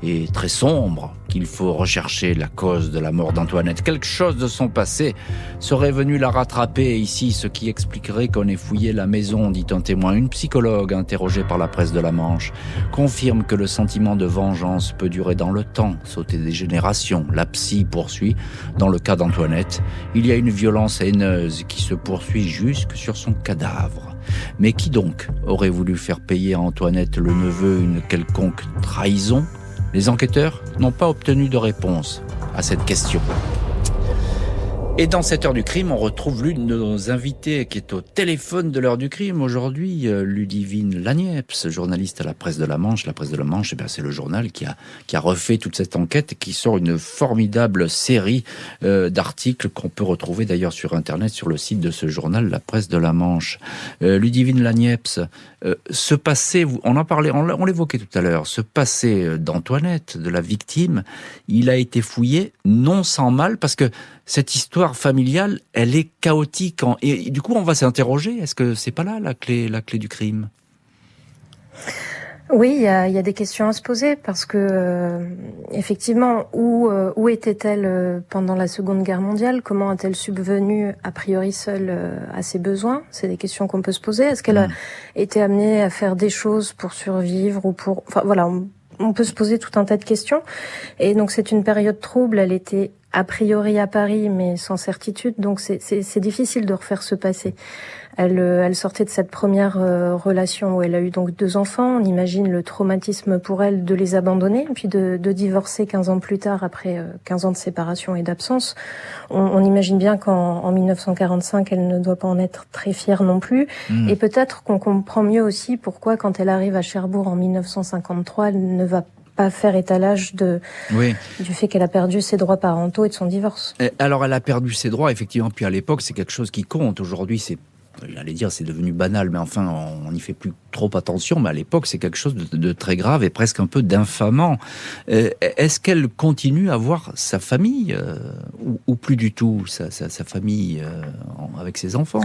et très sombre qu'il faut rechercher la cause de la mort d'Antoinette. Quelque chose de son passé serait venu la rattraper ici, ce qui expliquerait qu'on ait fouillé la maison, dit un témoin. Une psychologue interrogée par la presse de la Manche confirme que le sentiment de vengeance peut durer dans le temps, sauter des générations. La psy poursuit, dans le cas d'Antoinette, il y a une violence haineuse qui se poursuit jusque sur son cadavre. Mais qui donc aurait voulu faire payer à Antoinette le Neveu une quelconque trahison ? Les enquêteurs n'ont pas obtenu de réponse à cette question. Et dans cette heure du crime, on retrouve l'une de nos invitées qui est au téléphone de l'heure du crime aujourd'hui, Ludivine Laniepce, journaliste à la Presse de la Manche. La Presse de la Manche, c'est le journal qui a refait toute cette enquête et qui sort une formidable série d'articles qu'on peut retrouver d'ailleurs sur Internet, sur le site de ce journal, la Presse de la Manche. Ludivine Laniepce, ce passé, on en parlait, on l'évoquait tout à l'heure, ce passé d'Antoinette, de la victime, il a été fouillé non sans mal parce que cette histoire familiale, elle est chaotique. Et du coup, on va s'interroger, est-ce que c'est pas là la clé du crime ? Oui, il y a des questions à se poser parce que effectivement, où était-elle pendant la Seconde Guerre mondiale? Comment a-t-elle subvenu a priori seule à ses besoins? C'est des questions qu'on peut se poser. Est-ce qu'elle a été amenée à faire des choses pour survivre ou pour... Enfin voilà, on peut se poser tout un tas de questions. Et donc c'est une période trouble. Elle était a priori à Paris, mais sans certitude. Donc c'est difficile de refaire ce passé. Elle sortait de cette première relation où elle a eu donc 2 enfants. On imagine le traumatisme pour elle de les abandonner, puis de divorcer 15 ans plus tard, après 15 ans de séparation et d'absence. On imagine bien qu'en 1945, elle ne doit pas en être très fière non plus. Et peut-être qu'on comprend mieux aussi pourquoi, quand elle arrive à Cherbourg en 1953, elle ne va pas faire étalage du fait qu'elle a perdu ses droits parentaux et de son divorce. Alors elle a perdu ses droits, effectivement, puis à l'époque, c'est quelque chose qui compte. Aujourd'hui, c'est devenu banal, mais enfin, on n'y fait plus trop attention. Mais à l'époque, c'est quelque chose de très grave et presque un peu d'infamant. Est-ce qu'elle continue à voir sa famille ou plus du tout, sa famille avec ses enfants?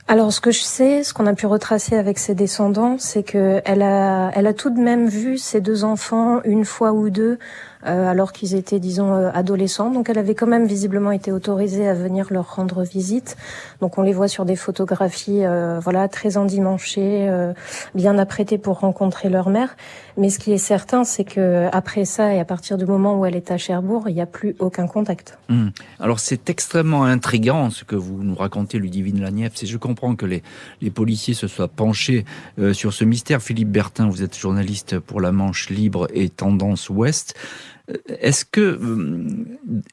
Alors, ce que je sais, ce qu'on a pu retracer avec ses descendants, c'est que elle a tout de même vu ses 2 enfants une fois ou 2, alors qu'ils étaient, disons, adolescents. Donc, elle avait quand même visiblement été autorisée à venir leur rendre visite. Donc, on les voit sur des photographies, très endimanchées, bien apprêtées pour rencontrer leur mère. Mais ce qui est certain, c'est que après ça, et à partir du moment où elle est à Cherbourg, il n'y a plus aucun contact. Alors, c'est extrêmement intriguant ce que vous nous racontez, Ludivine Laniepce. Et je comprends que les policiers se soient penchés sur ce mystère. Philippe Bertin, vous êtes journaliste pour La Manche Libre et Tendance Ouest. Est-ce que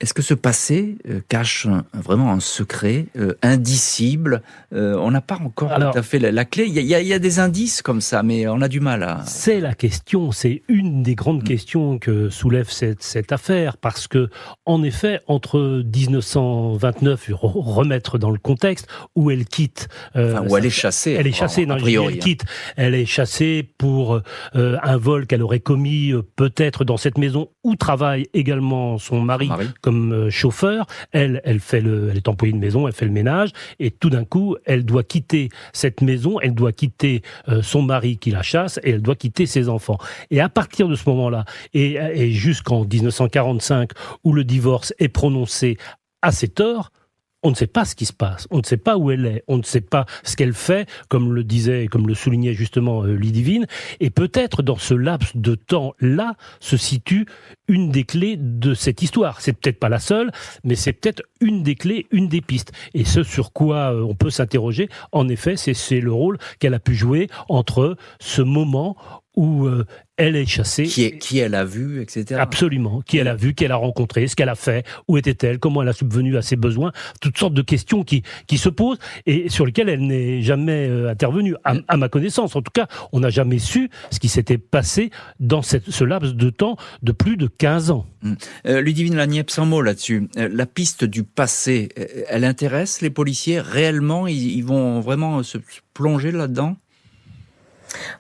ce passé cache vraiment un secret indicible? On n'a pas encore tout à fait la clé. Il y a des indices comme ça, mais on a du mal à... C'est la question, c'est une des grandes questions que soulève cette affaire, parce que, en effet, entre 1929, remettre dans le contexte, où elle quitte... où elle est chassée. Elle est chassée, a priori. Elle quitte. Elle est chassée pour un vol qu'elle aurait commis peut-être dans cette maison où travaille également son mari comme chauffeur. Elle est employée de maison, elle fait le ménage, et tout d'un coup, elle doit quitter cette maison, elle doit quitter son mari qui la chasse, et elle doit quitter ses enfants. Et à partir de ce moment-là, et jusqu'en 1945, où le divorce est prononcé à ses torts, on ne sait pas ce qui se passe, on ne sait pas où elle est, on ne sait pas ce qu'elle fait, comme le soulignait justement Ludivine, et peut-être dans ce laps de temps-là se situe une des clés de cette histoire. C'est peut-être pas la seule, mais c'est peut-être une des clés, une des pistes. Et ce sur quoi on peut s'interroger, en effet, c'est le rôle qu'elle a pu jouer entre ce moment où elle est chassée. Qui elle a vu, etc. Absolument. Qui elle a vu, qui elle a rencontré, ce qu'elle a fait, où était-elle, comment elle a subvenu à ses besoins, toutes sortes de questions qui se posent et sur lesquelles elle n'est jamais intervenue. À ma connaissance, en tout cas, on n'a jamais su ce qui s'était passé dans ce laps de temps de plus de 15 ans. Ludivine Laniepce, un mot là-dessus. La piste du passé, elle intéresse les policiers réellement? Ils vont vraiment se plonger là-dedans?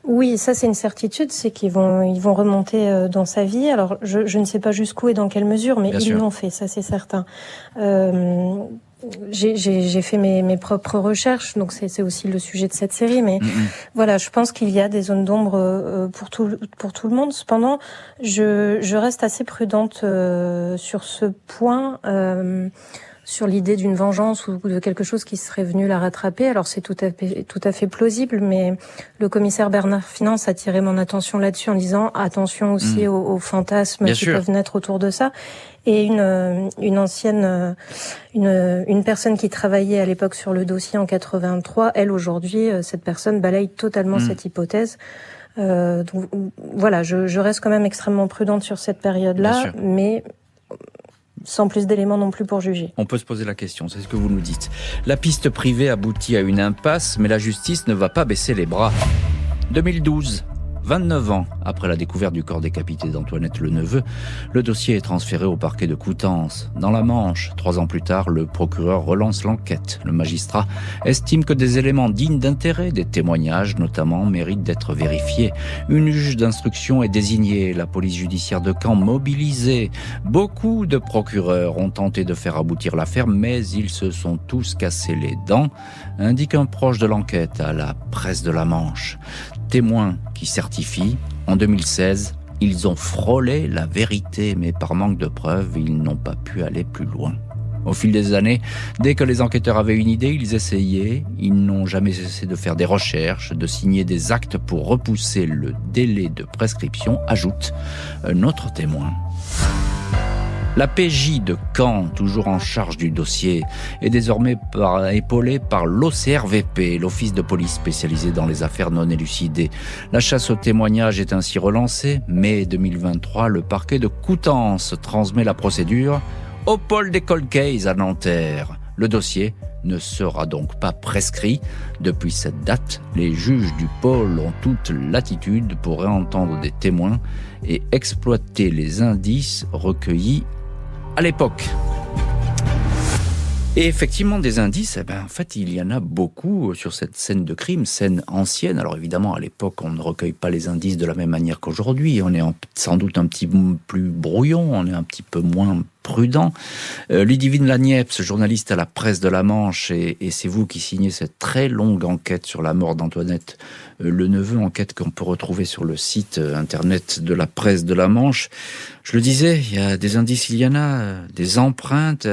Oui, ça c'est une certitude, c'est qu'ils vont remonter dans sa vie. Alors je ne sais pas jusqu'où et dans quelle mesure, mais ils l'ont fait, ça c'est certain. J'ai fait mes propres recherches, donc c'est aussi le sujet de cette série, mais voilà, je pense qu'il y a des zones d'ombre pour tout le monde. Cependant, je reste assez prudente sur ce point. Sur l'idée d'une vengeance ou de quelque chose qui serait venu la rattraper. Alors c'est tout à fait plausible, mais le commissaire Bernard Finance a attiré mon attention là-dessus en disant attention aussi aux fantasmes qui peuvent naître autour de ça. Et une ancienne, une personne qui travaillait à l'époque sur le dossier en 83, elle aujourd'hui, cette personne balaye totalement cette hypothèse. Donc voilà, je reste quand même extrêmement prudente sur cette période-là, mais sans plus d'éléments non plus pour juger. On peut se poser la question, c'est ce que vous nous dites. La piste privée aboutit à une impasse, mais la justice ne va pas baisser les bras. 2012. 29 ans après la découverte du corps décapité d'Antoinette Leneveu, le dossier est transféré au parquet de Coutances. Dans la Manche, 3 ans plus tard, le procureur relance l'enquête. Le magistrat estime que des éléments dignes d'intérêt, des témoignages notamment, méritent d'être vérifiés. Une juge d'instruction est désignée, la police judiciaire de Caen mobilisée. Beaucoup de procureurs ont tenté de faire aboutir l'affaire, mais ils se sont tous cassés les dents, indique un proche de l'enquête à la presse de la Manche. témoins qui certifient. En 2016, ils ont frôlé la vérité, mais par manque de preuves, ils n'ont pas pu aller plus loin. Au fil des années, dès que les enquêteurs avaient une idée, ils essayaient. Ils n'ont jamais cessé de faire des recherches, de signer des actes pour repousser le délai de prescription, ajoute un autre témoin. La PJ de Caen, toujours en charge du dossier, est désormais épaulée par l'OCRVP, l'Office de police spécialisé dans les affaires non élucidées. La chasse aux témoignages est ainsi relancée. Mai 2023, le parquet de Coutances transmet la procédure au pôle des cold cases à Nanterre. Le dossier ne sera donc pas prescrit. Depuis cette date, les juges du pôle ont toute latitude pour réentendre des témoins et exploiter les indices recueillis à l'époque. Et effectivement, des indices, en fait, il y en a beaucoup sur cette scène de crime, scène ancienne. Alors évidemment, à l'époque, on ne recueille pas les indices de la même manière qu'aujourd'hui. On est sans doute un petit peu plus brouillon, on est un petit peu moins prudent. Ludivine Laniepce, journaliste à la Presse de la Manche, et c'est vous qui signez cette très longue enquête sur la mort d'Antoinette Le Neveu, enquête qu'on peut retrouver sur le site internet de la Presse de la Manche. Je le disais, il y a des indices, il y en a, des empreintes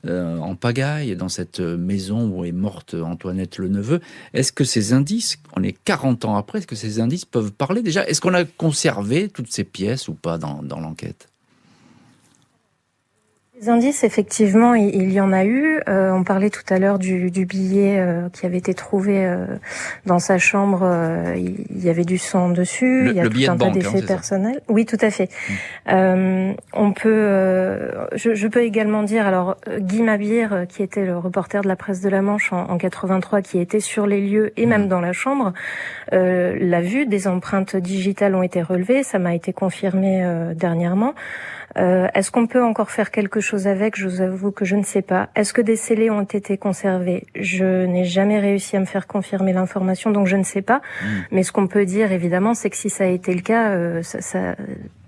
en pagaille dans cette maison où est morte Antoinette Le Neveu. Est-ce que ces indices, on est 40 ans après, est-ce que ces indices peuvent parler déjà ? Est-ce qu'on a conservé toutes ces pièces ou pas dans l'enquête ? Les indices, effectivement, il y en a eu. On parlait tout à l'heure du billet qui avait été trouvé dans sa chambre. Il y avait du sang dessus. Il y a tout un tas d'effets personnels. Oui, tout à fait. On peut. Je peux également dire. Alors, Guy Mabir, qui était le reporter de la Presse de la Manche en 83, qui était sur les lieux et même dans la chambre, l'a vu. Des empreintes digitales ont été relevées. Ça m'a été confirmé dernièrement. Est-ce qu'on peut encore faire quelque chose avec ? Je vous avoue que je ne sais pas. Est-ce que des scellés ont été conservés ? Je n'ai jamais réussi à me faire confirmer l'information, donc je ne sais pas. Mais ce qu'on peut dire, évidemment, c'est que si ça a été le cas,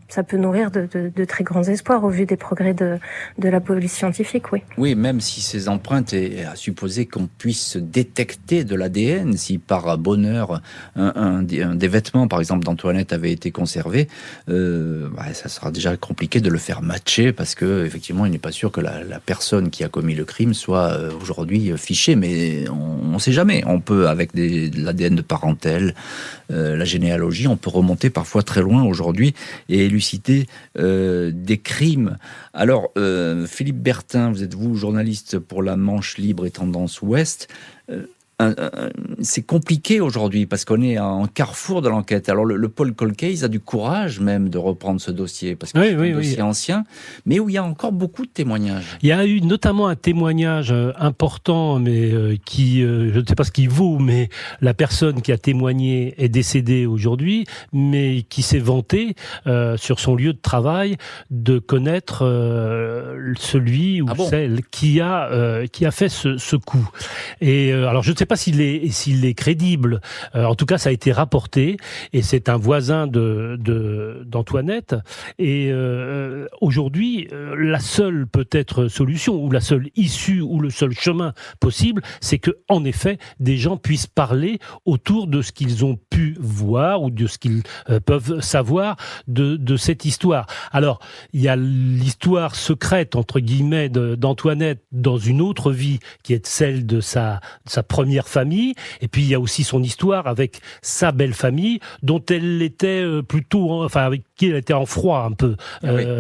ça peut nourrir de très grands espoirs au vu des progrès de la police scientifique, oui. Oui, même si ces empreintes, à supposer qu'on puisse détecter de l'ADN, si par bonheur un des vêtements, par exemple, d'Antoinette avait été conservé, ça sera déjà compliqué de le faire matcher parce que effectivement, il n'est pas sûr que la personne qui a commis le crime soit aujourd'hui fichée, mais on ne sait jamais. On peut, avec de l'ADN de parentèle, la généalogie, on peut remonter parfois très loin aujourd'hui et élucider des crimes. Alors, Philippe Bertin, vous êtes journaliste pour La Manche Libre et Tendance Ouest. C'est compliqué aujourd'hui parce qu'on est en carrefour de l'enquête. Alors le pôle Cold Case a du courage même de reprendre ce dossier parce que c'est un dossier ancien, mais où il y a encore beaucoup de témoignages. Il y a eu notamment un témoignage important, mais qui, je ne sais pas ce qu'il vaut, mais la personne qui a témoigné est décédée aujourd'hui, mais qui s'est vanté sur son lieu de travail de connaître celui ou celle qui a fait ce coup. Et alors je ne sais pas s'il est crédible. En tout cas, ça a été rapporté et c'est un voisin d'Antoinette. Et aujourd'hui, la seule peut-être solution ou la seule issue ou le seul chemin possible, c'est que en effet, des gens puissent parler autour de ce qu'ils ont pu voir ou de ce qu'ils peuvent savoir de cette histoire. Alors, il y a l'histoire secrète entre guillemets d'Antoinette dans une autre vie qui est celle de sa première famille, et puis il y a aussi son histoire avec sa belle famille, dont elle était plutôt, avec qui elle était en froid un peu.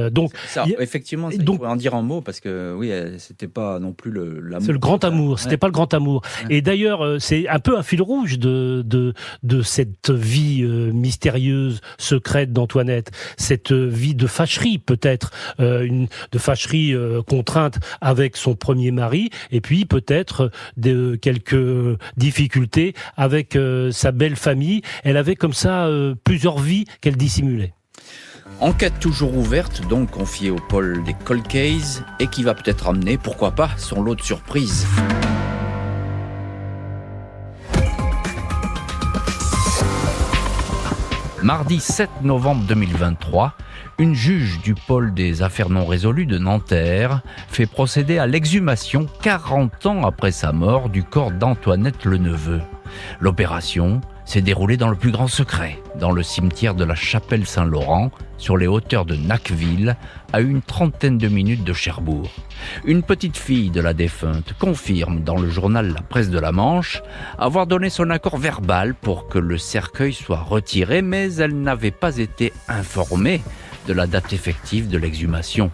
Donc, ça, effectivement, il faut en dire un mot parce que oui, c'était pas non plus l'amour. C'est le grand amour. C'était pas le grand amour. Et d'ailleurs, c'est un peu un fil rouge de cette vie mystérieuse, secrète d'Antoinette, cette vie de fâcherie peut-être, de fâcherie contrainte avec son premier mari, et puis peut-être quelques difficultés avec sa belle famille. Elle avait comme ça plusieurs vies qu'elle dissimulait. Enquête toujours ouverte, donc confiée au pôle des Cold Case, et qui va peut-être amener, pourquoi pas, son lot de surprises. Mardi 7 novembre 2023, une juge du pôle des affaires non résolues de Nanterre fait procéder à l'exhumation 40 ans après sa mort du corps d'Antoinette Le Neveu. L'opération s'est déroulée dans le plus grand secret, dans le cimetière de la Chapelle Saint-Laurent, sur les hauteurs de Nacqueville, à une 30aine de minutes de Cherbourg. Une petite fille de la défunte confirme dans le journal La Presse de la Manche avoir donné son accord verbal pour que le cercueil soit retiré, mais elle n'avait pas été informée de la date effective de l'exhumation.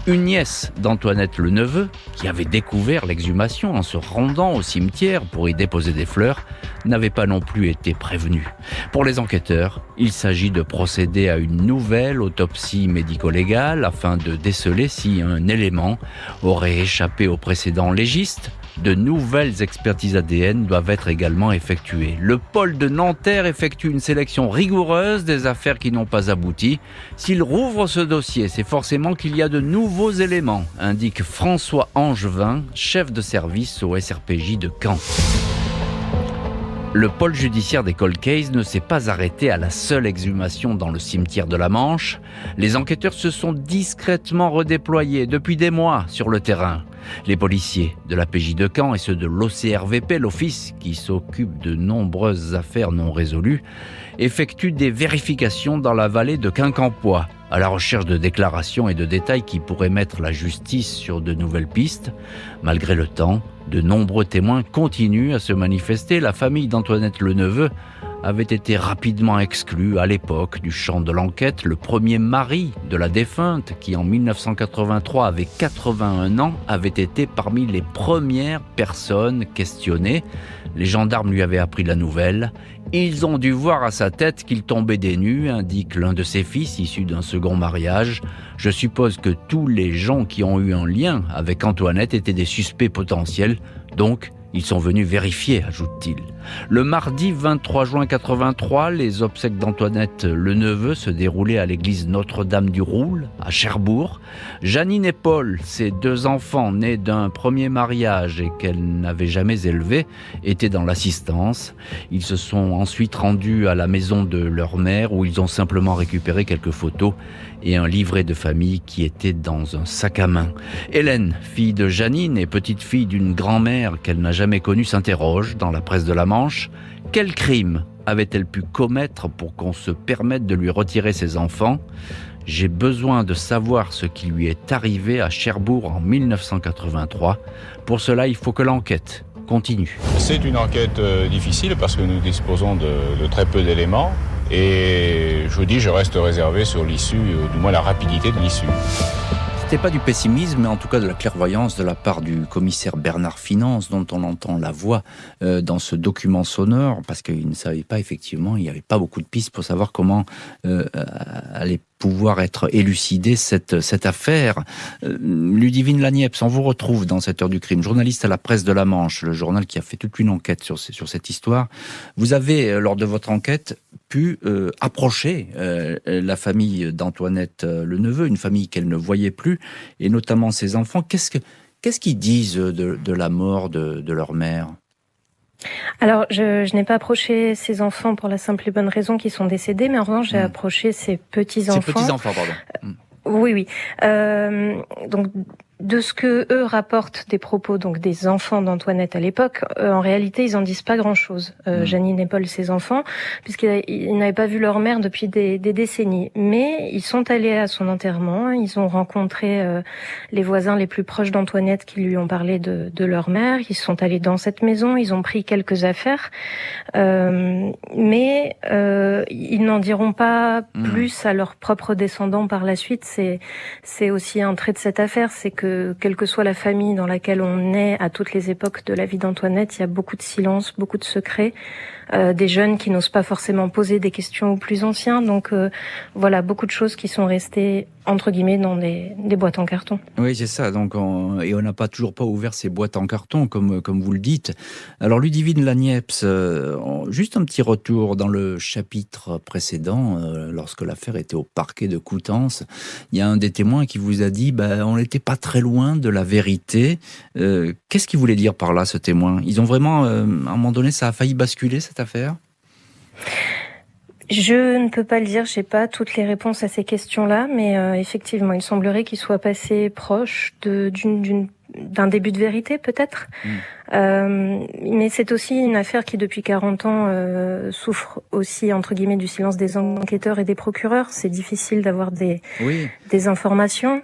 Une nièce d'Antoinette Le Neveu, qui avait découvert l'exhumation en se rendant au cimetière pour y déposer des fleurs, n'avait pas non plus été prévenue. Pour les enquêteurs, il s'agit de procéder à une nouvelle autopsie médico-légale afin de déceler si un élément aurait échappé au précédent légiste. De nouvelles expertises ADN doivent être également effectuées. Le pôle de Nanterre effectue une sélection rigoureuse des affaires qui n'ont pas abouti. S'il rouvre ce dossier, c'est forcément qu'il y a de nouveaux éléments, indique François Angevin, chef de service au SRPJ de Caen. Le pôle judiciaire des cold cases ne s'est pas arrêté à la seule exhumation dans le cimetière de la Manche. Les enquêteurs se sont discrètement redéployés depuis des mois sur le terrain. Les policiers de la PJ de Caen et ceux de l'OCRVP, l'office qui s'occupe de nombreuses affaires non résolues, effectuent des vérifications dans la vallée de Quincampoix, à la recherche de déclarations et de détails qui pourraient mettre la justice sur de nouvelles pistes. Malgré le temps, de nombreux témoins continuent à se manifester. La famille d'Antoinette Le Neveu avait été rapidement exclue à l'époque du champ de l'enquête. Le premier mari de la défunte, qui en 1983 avait 81 ans, avait été parmi les premières personnes questionnées. Les gendarmes lui avaient appris la nouvelle. Ils ont dû voir à sa tête qu'il tombait des nues, indique l'un de ses fils issu d'un second mariage. Je suppose que tous les gens qui ont eu un lien avec Antoinette étaient des suspects potentiels, donc ils sont venus vérifier, ajoute-t-il. Le mardi 23 juin 83, les obsèques d'Antoinette Le Neveu se déroulaient à l'église Notre-Dame du Roule, à Cherbourg. Janine et Paul, ses deux enfants nés d'un premier mariage et qu'elle n'avait jamais élevés, étaient dans l'assistance. Ils se sont ensuite rendus à la maison de leur mère où ils ont simplement récupéré quelques photos et un livret de famille qui était dans un sac à main. Hélène, fille de Janine et petite-fille d'une grand-mère qu'elle n'a jamais connue, s'interroge dans la presse de la Manche. Quel crime avait-elle pu commettre pour qu'on se permette de lui retirer ses enfants ? J'ai besoin de savoir ce qui lui est arrivé à Cherbourg en 1983. Pour cela, il faut que l'enquête continue. C'est une enquête difficile parce que nous disposons de très peu d'éléments. Et je vous dis, je reste réservé sur l'issue, du moins la rapidité de l'issue. C'était pas du pessimisme, mais en tout cas de la clairvoyance de la part du commissaire Bernard Finance, dont on entend la voix dans ce document sonore, parce qu'il ne savait pas, effectivement, il n'y avait pas beaucoup de pistes pour savoir comment allait pouvoir être élucidée cette affaire. Ludivine Laniepce, on vous retrouve dans cette heure du crime, journaliste à la Presse de la Manche, le journal qui a fait toute une enquête sur cette histoire. Vous avez, lors de votre enquête, pu approcher la famille d'Antoinette Le Neveu, une famille qu'elle ne voyait plus, et notamment ses enfants. Qu'est-ce qu'ils disent de la mort de leur mère ? Alors, je n'ai pas approché ses enfants pour la simple et bonne raison qu'ils sont décédés, mais en revanche, j'ai approché ses petits-enfants. Ses petits-enfants, pardon. Oui. Donc, de ce que eux rapportent des propos donc des enfants d'Antoinette à l'époque, en réalité, ils en disent pas grand-chose. Janine et Paul, ses enfants, puisqu'ils n'avaient pas vu leur mère depuis des décennies. Mais ils sont allés à son enterrement, ils ont rencontré les voisins les plus proches d'Antoinette qui lui ont parlé de leur mère. Ils sont allés dans cette maison, ils ont pris quelques affaires, mais ils n'en diront pas plus à leurs propres descendants par la suite. C'est aussi un trait de cette affaire, c'est que quelle que soit la famille dans laquelle on est à toutes les époques de la vie d'Antoinette, il y a beaucoup de silence, beaucoup de secrets, des jeunes qui n'osent pas forcément poser des questions aux plus anciens. Donc voilà, beaucoup de choses qui sont restées entre guillemets dans des boîtes en carton. Oui, c'est ça. Donc on n'a toujours pas ouvert ces boîtes en carton comme vous le dites. Alors Ludivine Laniepce, juste un petit retour dans le chapitre précédent, lorsque l'affaire était au parquet de Coutances, il y a un des témoins qui vous a dit on n'était pas très loin de la vérité. Qu'est-ce qu'il voulait dire par là, ce témoin ? Ils ont vraiment, à un moment donné, ça a failli basculer cette affaire ? Je ne peux pas le dire, j'ai pas toutes les réponses à ces questions-là, mais effectivement, il semblerait qu'il soit passé proche d'un début de vérité, peut-être. Mais c'est aussi une affaire qui, depuis 40 ans, souffre aussi, entre guillemets, du silence des enquêteurs et des procureurs. C'est difficile d'avoir des informations.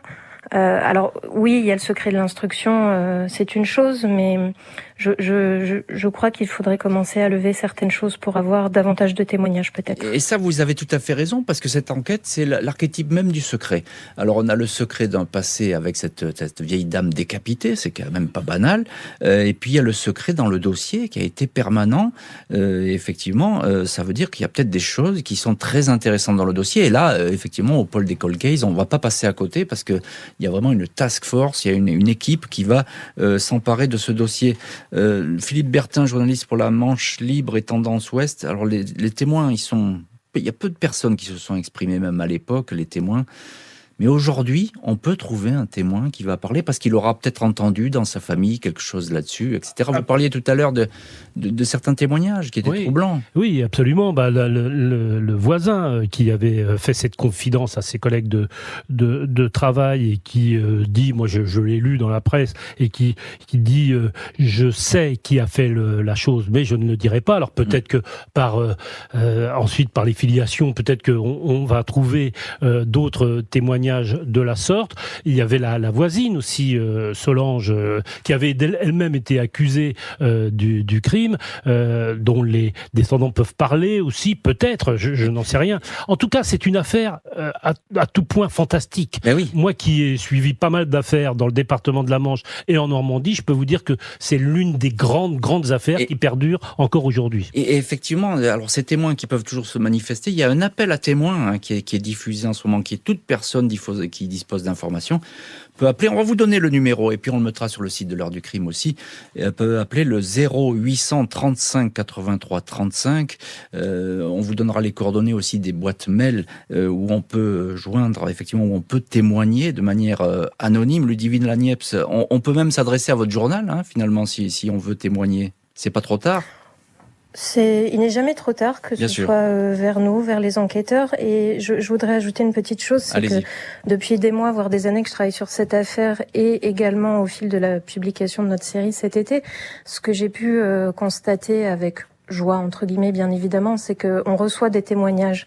Alors oui, il y a le secret de l'instruction, c'est une chose, mais je crois qu'il faudrait commencer à lever certaines choses pour avoir davantage de témoignages peut-être. Et ça, vous avez tout à fait raison, parce que cette enquête, c'est l'archétype même du secret. Alors on a le secret d'un passé avec cette vieille dame décapitée, c'est quand même pas banal, et puis il y a le secret dans le dossier qui a été permanent. Effectivement, ça veut dire qu'il y a peut-être des choses qui sont très intéressantes dans le dossier, et là, effectivement, au pôle des cold cases, on va pas passer à côté, parce que il y a vraiment une task force, il y a une équipe qui va s'emparer de ce dossier. Philippe Bertin, journaliste pour la Manche Libre et Tendance Ouest. Alors les témoins, il y a peu de personnes qui se sont exprimées, même à l'époque, les témoins. Mais aujourd'hui, on peut trouver un témoin qui va parler parce qu'il aura peut-être entendu dans sa famille quelque chose là-dessus, etc. Vous parliez tout à l'heure de certains témoignages qui étaient troublants. Oui, absolument. Le voisin qui avait fait cette confidence à ses collègues de travail et qui dit, moi je l'ai lu dans la presse, et qui dit je sais qui a fait la chose, mais je ne le dirai pas. Alors peut-être que ensuite par les filiations, peut-être qu'on va trouver d'autres témoignages de la sorte. Il y avait la voisine aussi, Solange, qui avait elle-même été accusée du crime, dont les descendants peuvent parler aussi, peut-être, je n'en sais rien. En tout cas, c'est une affaire à tout point fantastique. Oui. Moi qui ai suivi pas mal d'affaires dans le département de la Manche et en Normandie, je peux vous dire que c'est l'une des grandes affaires qui perdurent encore aujourd'hui. Et effectivement, alors ces témoins qui peuvent toujours se manifester, il y a un appel à témoins qui est diffusé en ce moment, qui est toute personne qui dispose d'informations peut appeler. On va vous donner le numéro et puis on le mettra sur le site de l'heure du crime aussi. Peut appeler le 0800 35 83 35. On vous donnera les coordonnées aussi des boîtes mail où on peut joindre, effectivement, où on peut témoigner de manière anonyme. Ludivine Lagneps, on peut même s'adresser à votre journal, finalement, si on veut témoigner. C'est pas trop tard? Il n'est jamais trop tard, que ce soit vers nous, vers les enquêteurs. Et je voudrais ajouter une petite chose, c'est que depuis des mois, voire des années que je travaille sur cette affaire, et également au fil de la publication de notre série cet été, ce que j'ai pu constater avec joie, entre guillemets, bien évidemment, c'est qu'on reçoit des témoignages.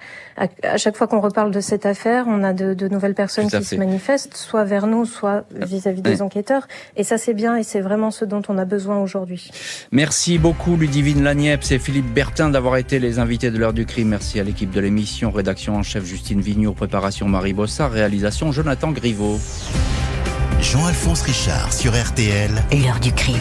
À chaque fois qu'on reparle de cette affaire, on a de nouvelles personnes qui se manifestent, soit vers nous, soit vis-à-vis des enquêteurs. Et ça, c'est bien, et c'est vraiment ce dont on a besoin aujourd'hui. Merci beaucoup, Ludivine Lagneps et Philippe Bertin, d'avoir été les invités de l'heure du crime. Merci à l'équipe de l'émission, rédaction en chef Justine Vigneault, préparation Marie Bossard, réalisation Jonathan Griveaux. Jean-Alphonse Richard sur RTL. L'heure du crime.